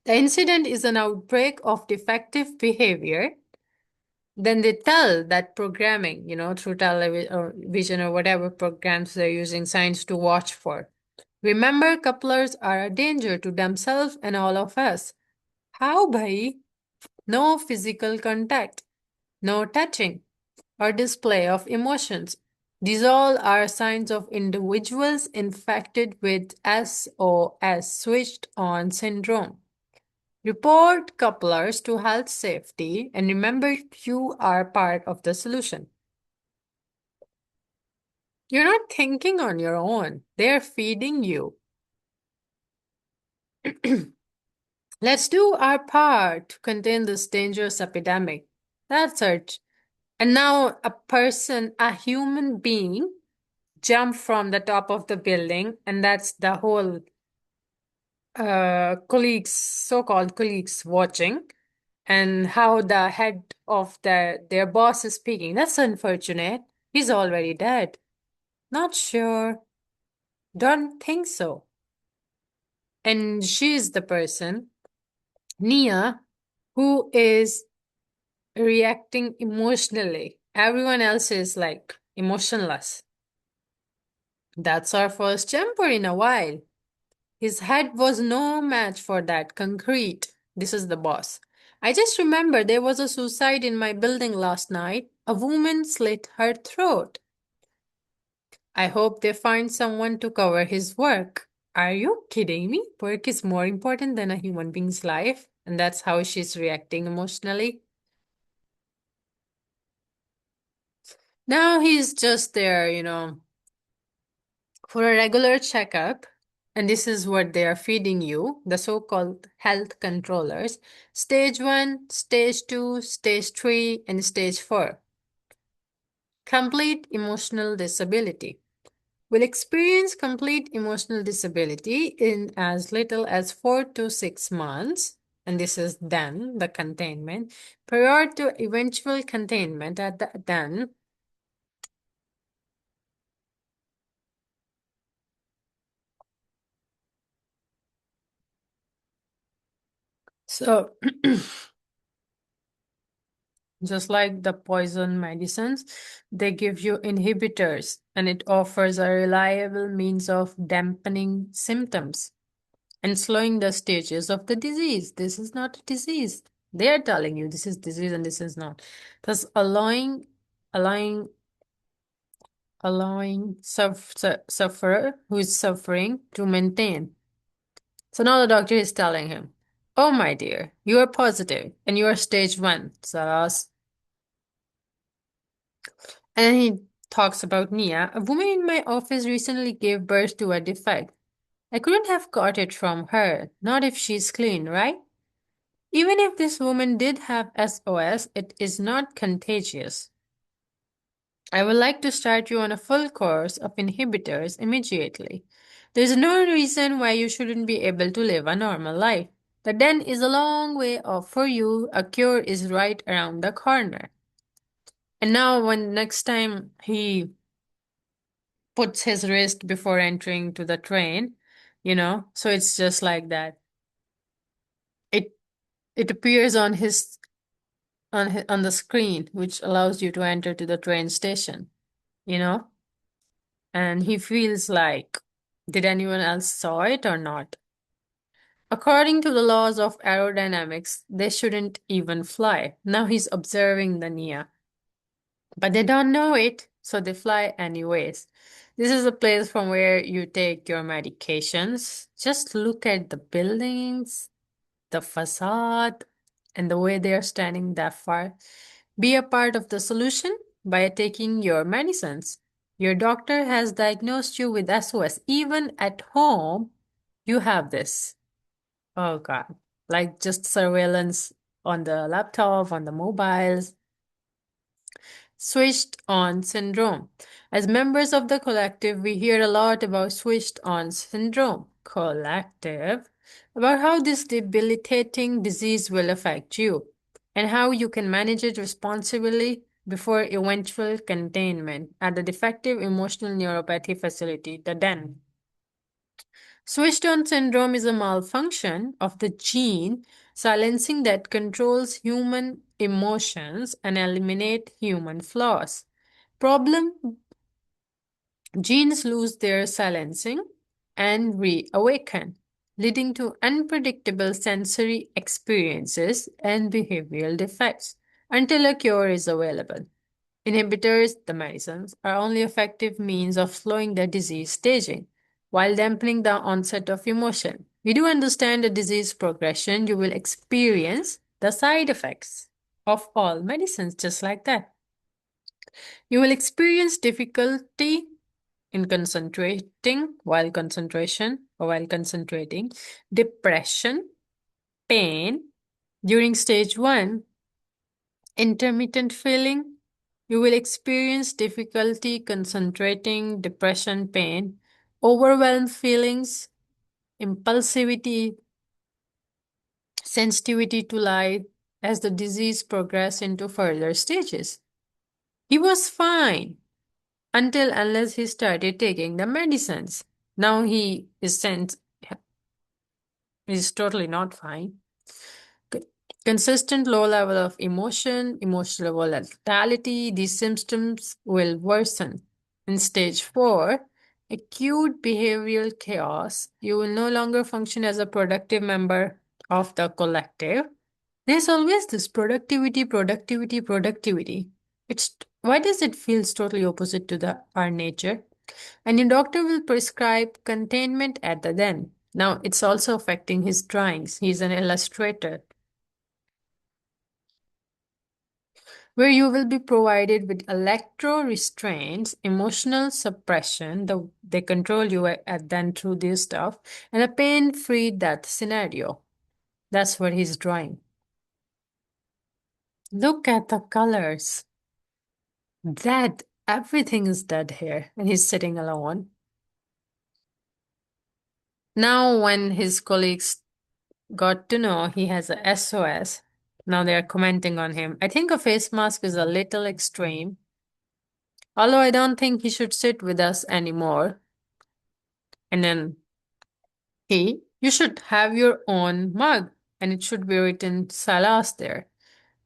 [SPEAKER 1] The incident is an outbreak of defective behavior. Then they tell that programming, through television or vision or whatever programs they're using science to watch for. Remember, couplers are a danger to themselves and all of us. How, bhai? No physical contact, no touching or display of emotions. These all are signs of individuals infected with SOS, switched on syndrome. Report couplers to health safety and remember you are part of the solution. You're not thinking on your own, they're feeding you. Let's do our part to contain this dangerous epidemic. That's it. And now a human being, jumped from the top of the building, and that's the whole colleagues, so-called colleagues watching, and how the head of their boss is speaking. That's unfortunate. He's already dead. Not sure. Don't think so. And she's the person, Nia, who is reacting emotionally. Everyone else is like emotionless. That's our first jumper in a while. His head was no match for that concrete. This is the boss. I just remember there was a suicide in my building last night. A woman slit her throat. I hope they find someone to cover his work. Are you kidding me? Work is more important than a human being's life. And that's how she's reacting emotionally. Now he's just there, for a regular checkup. And this is what they are feeding you, the so-called health controllers. Stage 1, Stage 2, Stage 3, and Stage 4. Complete emotional disability. will experience complete emotional disability in as little as 4 to 6 months. And this is then the containment. Prior to eventual containment at the then, so just like the poison medicines, they give you inhibitors and it offers a reliable means of dampening symptoms and slowing the stages of the disease. This is not a disease. They are telling you this is disease and this is not. Thus allowing sufferer who is suffering to maintain. So now the doctor is telling him, "Oh my dear, you are positive and you are stage 1, Saras." And then he talks about Nia. "A woman in my office recently gave birth to a defect. I couldn't have got it from her, not if she's clean, right? Even if this woman did have SOS, it is not contagious. I would like to start you on a full course of inhibitors immediately. There's no reason why you shouldn't be able to live a normal life. The den is a long way off for you. A cure is right around the corner." And now, when next time he puts his wrist before entering to the train, so it's just like that. It it appears on his on the screen, which allows you to enter to the train station, you know? And he feels like, did anyone else saw it or not? According to the laws of aerodynamics, they shouldn't even fly. Now he's observing the Nia. But they don't know it, so they fly anyways. This is a place from where you take your medications. Just look at the buildings, the facade, and the way they are standing that far. Be a part of the solution by taking your medicines. Your doctor has diagnosed you with SOS. Even at home, you have this. Oh God. Like just surveillance on the laptop, on the mobiles. Switched on syndrome. As members of the collective, we hear a lot about switched on syndrome. Collective. About how this debilitating disease will affect you and how you can manage it responsibly before eventual containment at the Defective Emotional Neuropathy Facility, the DEN. Switched on syndrome is a malfunction of the gene silencing that controls human emotions and eliminate human flaws. Problem: genes lose their silencing and reawaken, leading to unpredictable sensory experiences and behavioral defects until a cure is available. Inhibitors, the medicines, are only effective means of slowing the disease staging while dampening the onset of emotion. We do understand the disease progression. You will experience the side effects of all medicines just like that. You will experience difficulty in while concentrating, depression, pain during stage 1, intermittent feeling. You will experience difficulty concentrating, depression, pain, overwhelmed feelings, impulsivity, sensitivity to light as the disease progresses into further stages. He was fine unless he started taking the medicines. Now he is sent, he's totally not fine. Consistent low level of emotion, emotional volatility, these symptoms will worsen. In stage 4, acute behavioral chaos, you will no longer function as a productive member of the collective. There's always this productivity, productivity, productivity. It's why does it feels totally opposite to our nature? And your doctor will prescribe containment at the then. Now it's also affecting his drawings. He's an illustrator where you will be provided with electro restraints, emotional suppression, they control you then through this stuff, and a pain free death scenario. That's what he's drawing. Look at the colors. Dead. Everything is dead here, and he's sitting alone. Now, when his colleagues got to know he has a SOS, now they're commenting on him. I think a face mask is a little extreme, although I don't think he should sit with us anymore. And then, hey, you should have your own mug, and it should be written Salas there.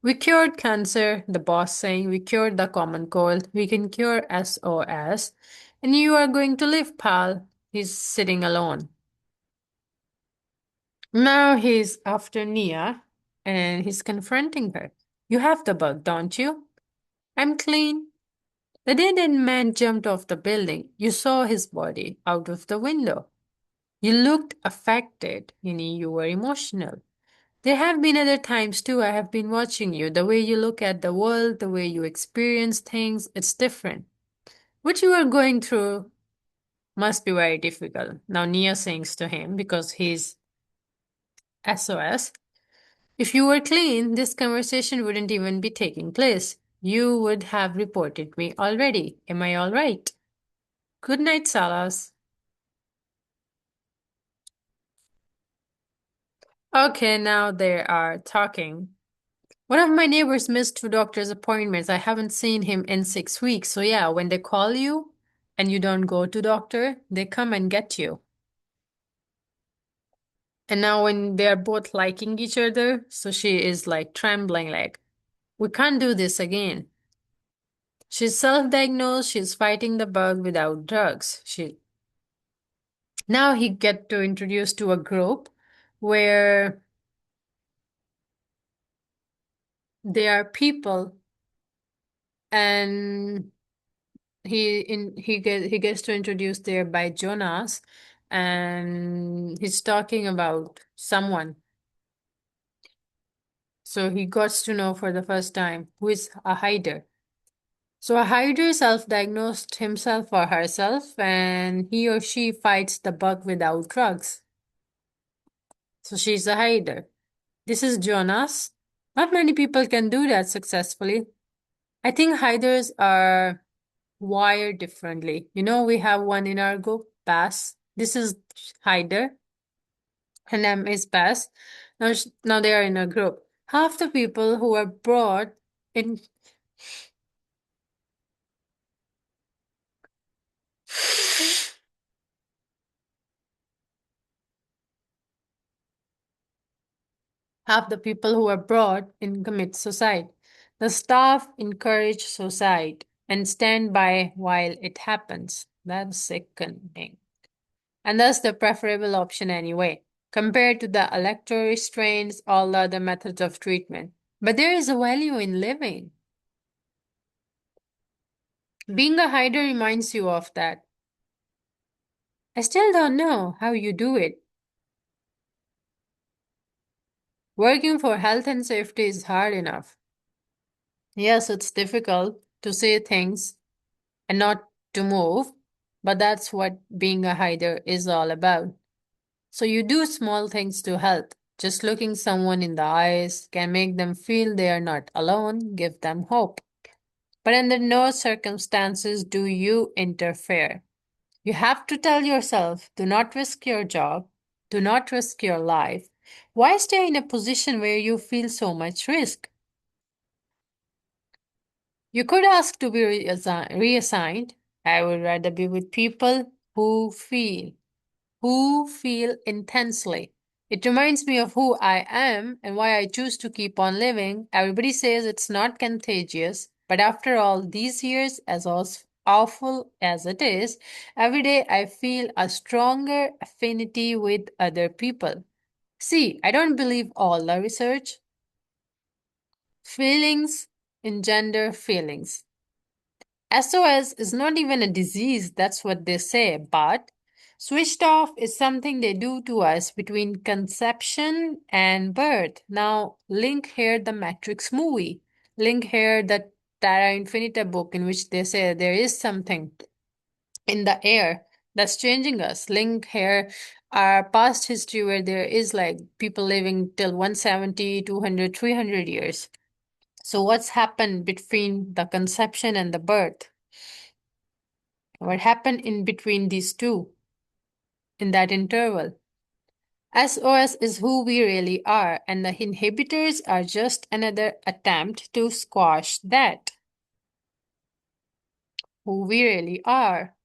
[SPEAKER 1] We cured cancer, the boss saying, we cured the common cold, we can cure SOS, and you are going to live, pal. He's sitting alone. Now he's after Nia, and he's confronting her. You have the bug, don't you? I'm clean. The dead man jumped off the building. You saw his body out of the window. You looked affected. You were emotional. There have been other times too. I have been watching you. The way you look at the world, the way you experience things, it's different. What you are going through must be very difficult. Now Nia sings to him because he's SOS. If you were clean, this conversation wouldn't even be taking place. You would have reported me already. Am I all right? Good night, Salas. Okay, now they are talking. One of my neighbors missed two doctor's appointments. I haven't seen him in 6 weeks. So yeah, when they call you and you don't go to doctor, they come and get you. And now when they're both liking each other, so she is like trembling like, we can't do this again. She's self-diagnosed, she's fighting the bug without drugs. Now he get to introduce to a group where there are people and he gets to introduce there by Jonas, and he's talking about someone. So he gets to know for the first time who is a hider. So a hider self-diagnosed himself or herself, and he or she fights the bug without drugs. So she's a hider. This is Jonas. Not many people can do that successfully. I think hiders are wired differently. We have one in our group, Bass. This is hider. Her name is Bass. Now they are in a group. Half the people who are brought in half the people who are brought in commit suicide. The staff encourage suicide and stand by while it happens. That's sickening. And that's the preferable option anyway, compared to the electrorestraints, all the other methods of treatment. But there is a value in living. Being a hider reminds you of that. I still don't know how you do it. Working for health and safety is hard enough. Yes, it's difficult to say things and not to move, but that's what being a hider is all about. So you do small things to help. Just looking someone in the eyes can make them feel they are not alone, give them hope. But under no circumstances do you interfere. You have to tell yourself, do not risk your job, do not risk your life. Why stay in a position where you feel so much risk? You could ask to be reassigned. I would rather be with people who feel intensely. It reminds me of who I am and why I choose to keep on living. Everybody says it's not contagious, but after all these years, as awful as it is, every day I feel a stronger affinity with other people. See, I don't believe all the research. Feelings engender feelings. SOS is not even a disease, that's what they say, but switched off is something they do to us between conception and birth. Now, link here the Matrix movie, link here the Terra Infinita book in which they say there is something in the air that's changing us. Link here our past history where there is like people living till 170, 200, 300 years. So, what's happened between the conception and the birth? What happened in between these two? in that interval. SOS is who we really are, and the inhibitors are just another attempt to squash that. Who we really are.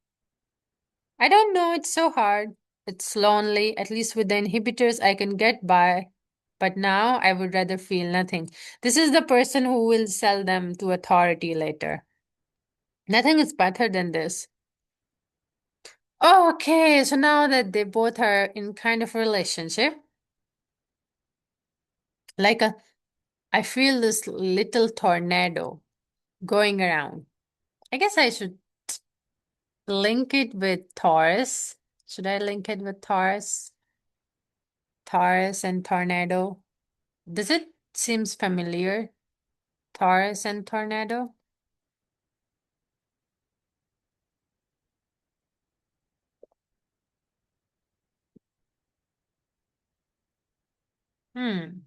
[SPEAKER 1] I don't know, it's so hard. It's lonely. At least with the inhibitors, I can get by. But now I would rather feel nothing. This is the person who will sell them to authority later. Nothing is better than this. Oh, okay, so now that they both are in kind of a relationship, like a, I feel this little tornado going around. I guess I should link it with Taurus. Should I link it with Taurus? Taurus and tornado. Does it seems familiar? Taurus and tornado? Hmm.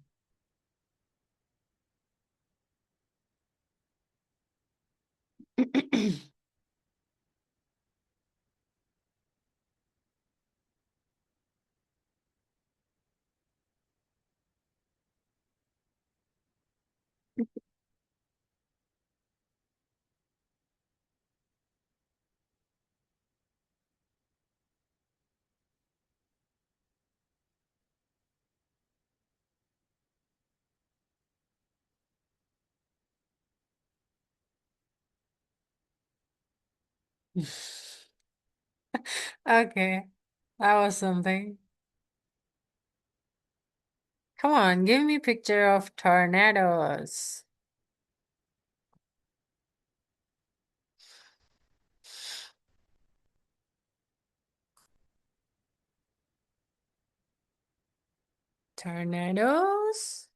[SPEAKER 1] Okay, that was something. Come on, give me a picture of tornadoes. Tornadoes?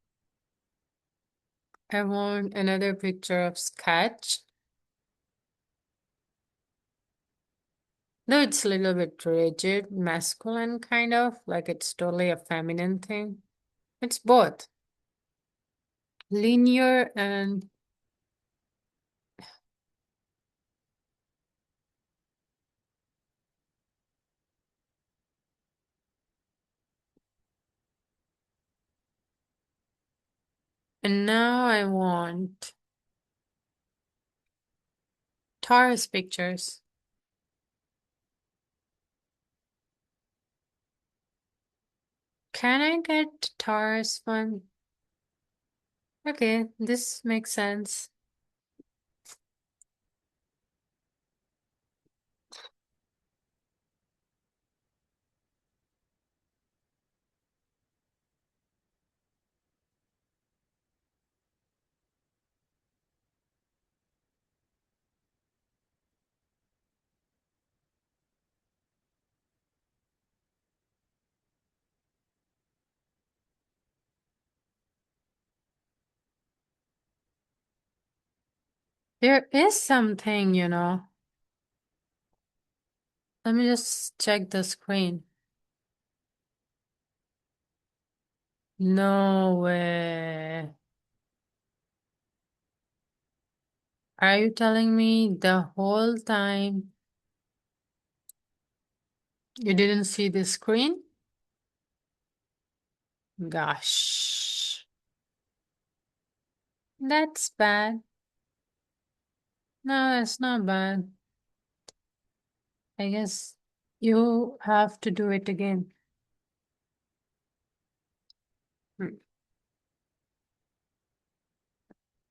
[SPEAKER 1] I want another picture of sketch. No, it's a little bit rigid, masculine kind of, like it's totally a feminine thing. It's both linear and now I want Taurus pictures. Can I get Taurus one? Okay, this makes sense. There is something, you know. Let me just check the screen. No way. Are you telling me the whole time you didn't see the screen? Gosh, that's bad. No, that's not bad. I guess you have to do it again.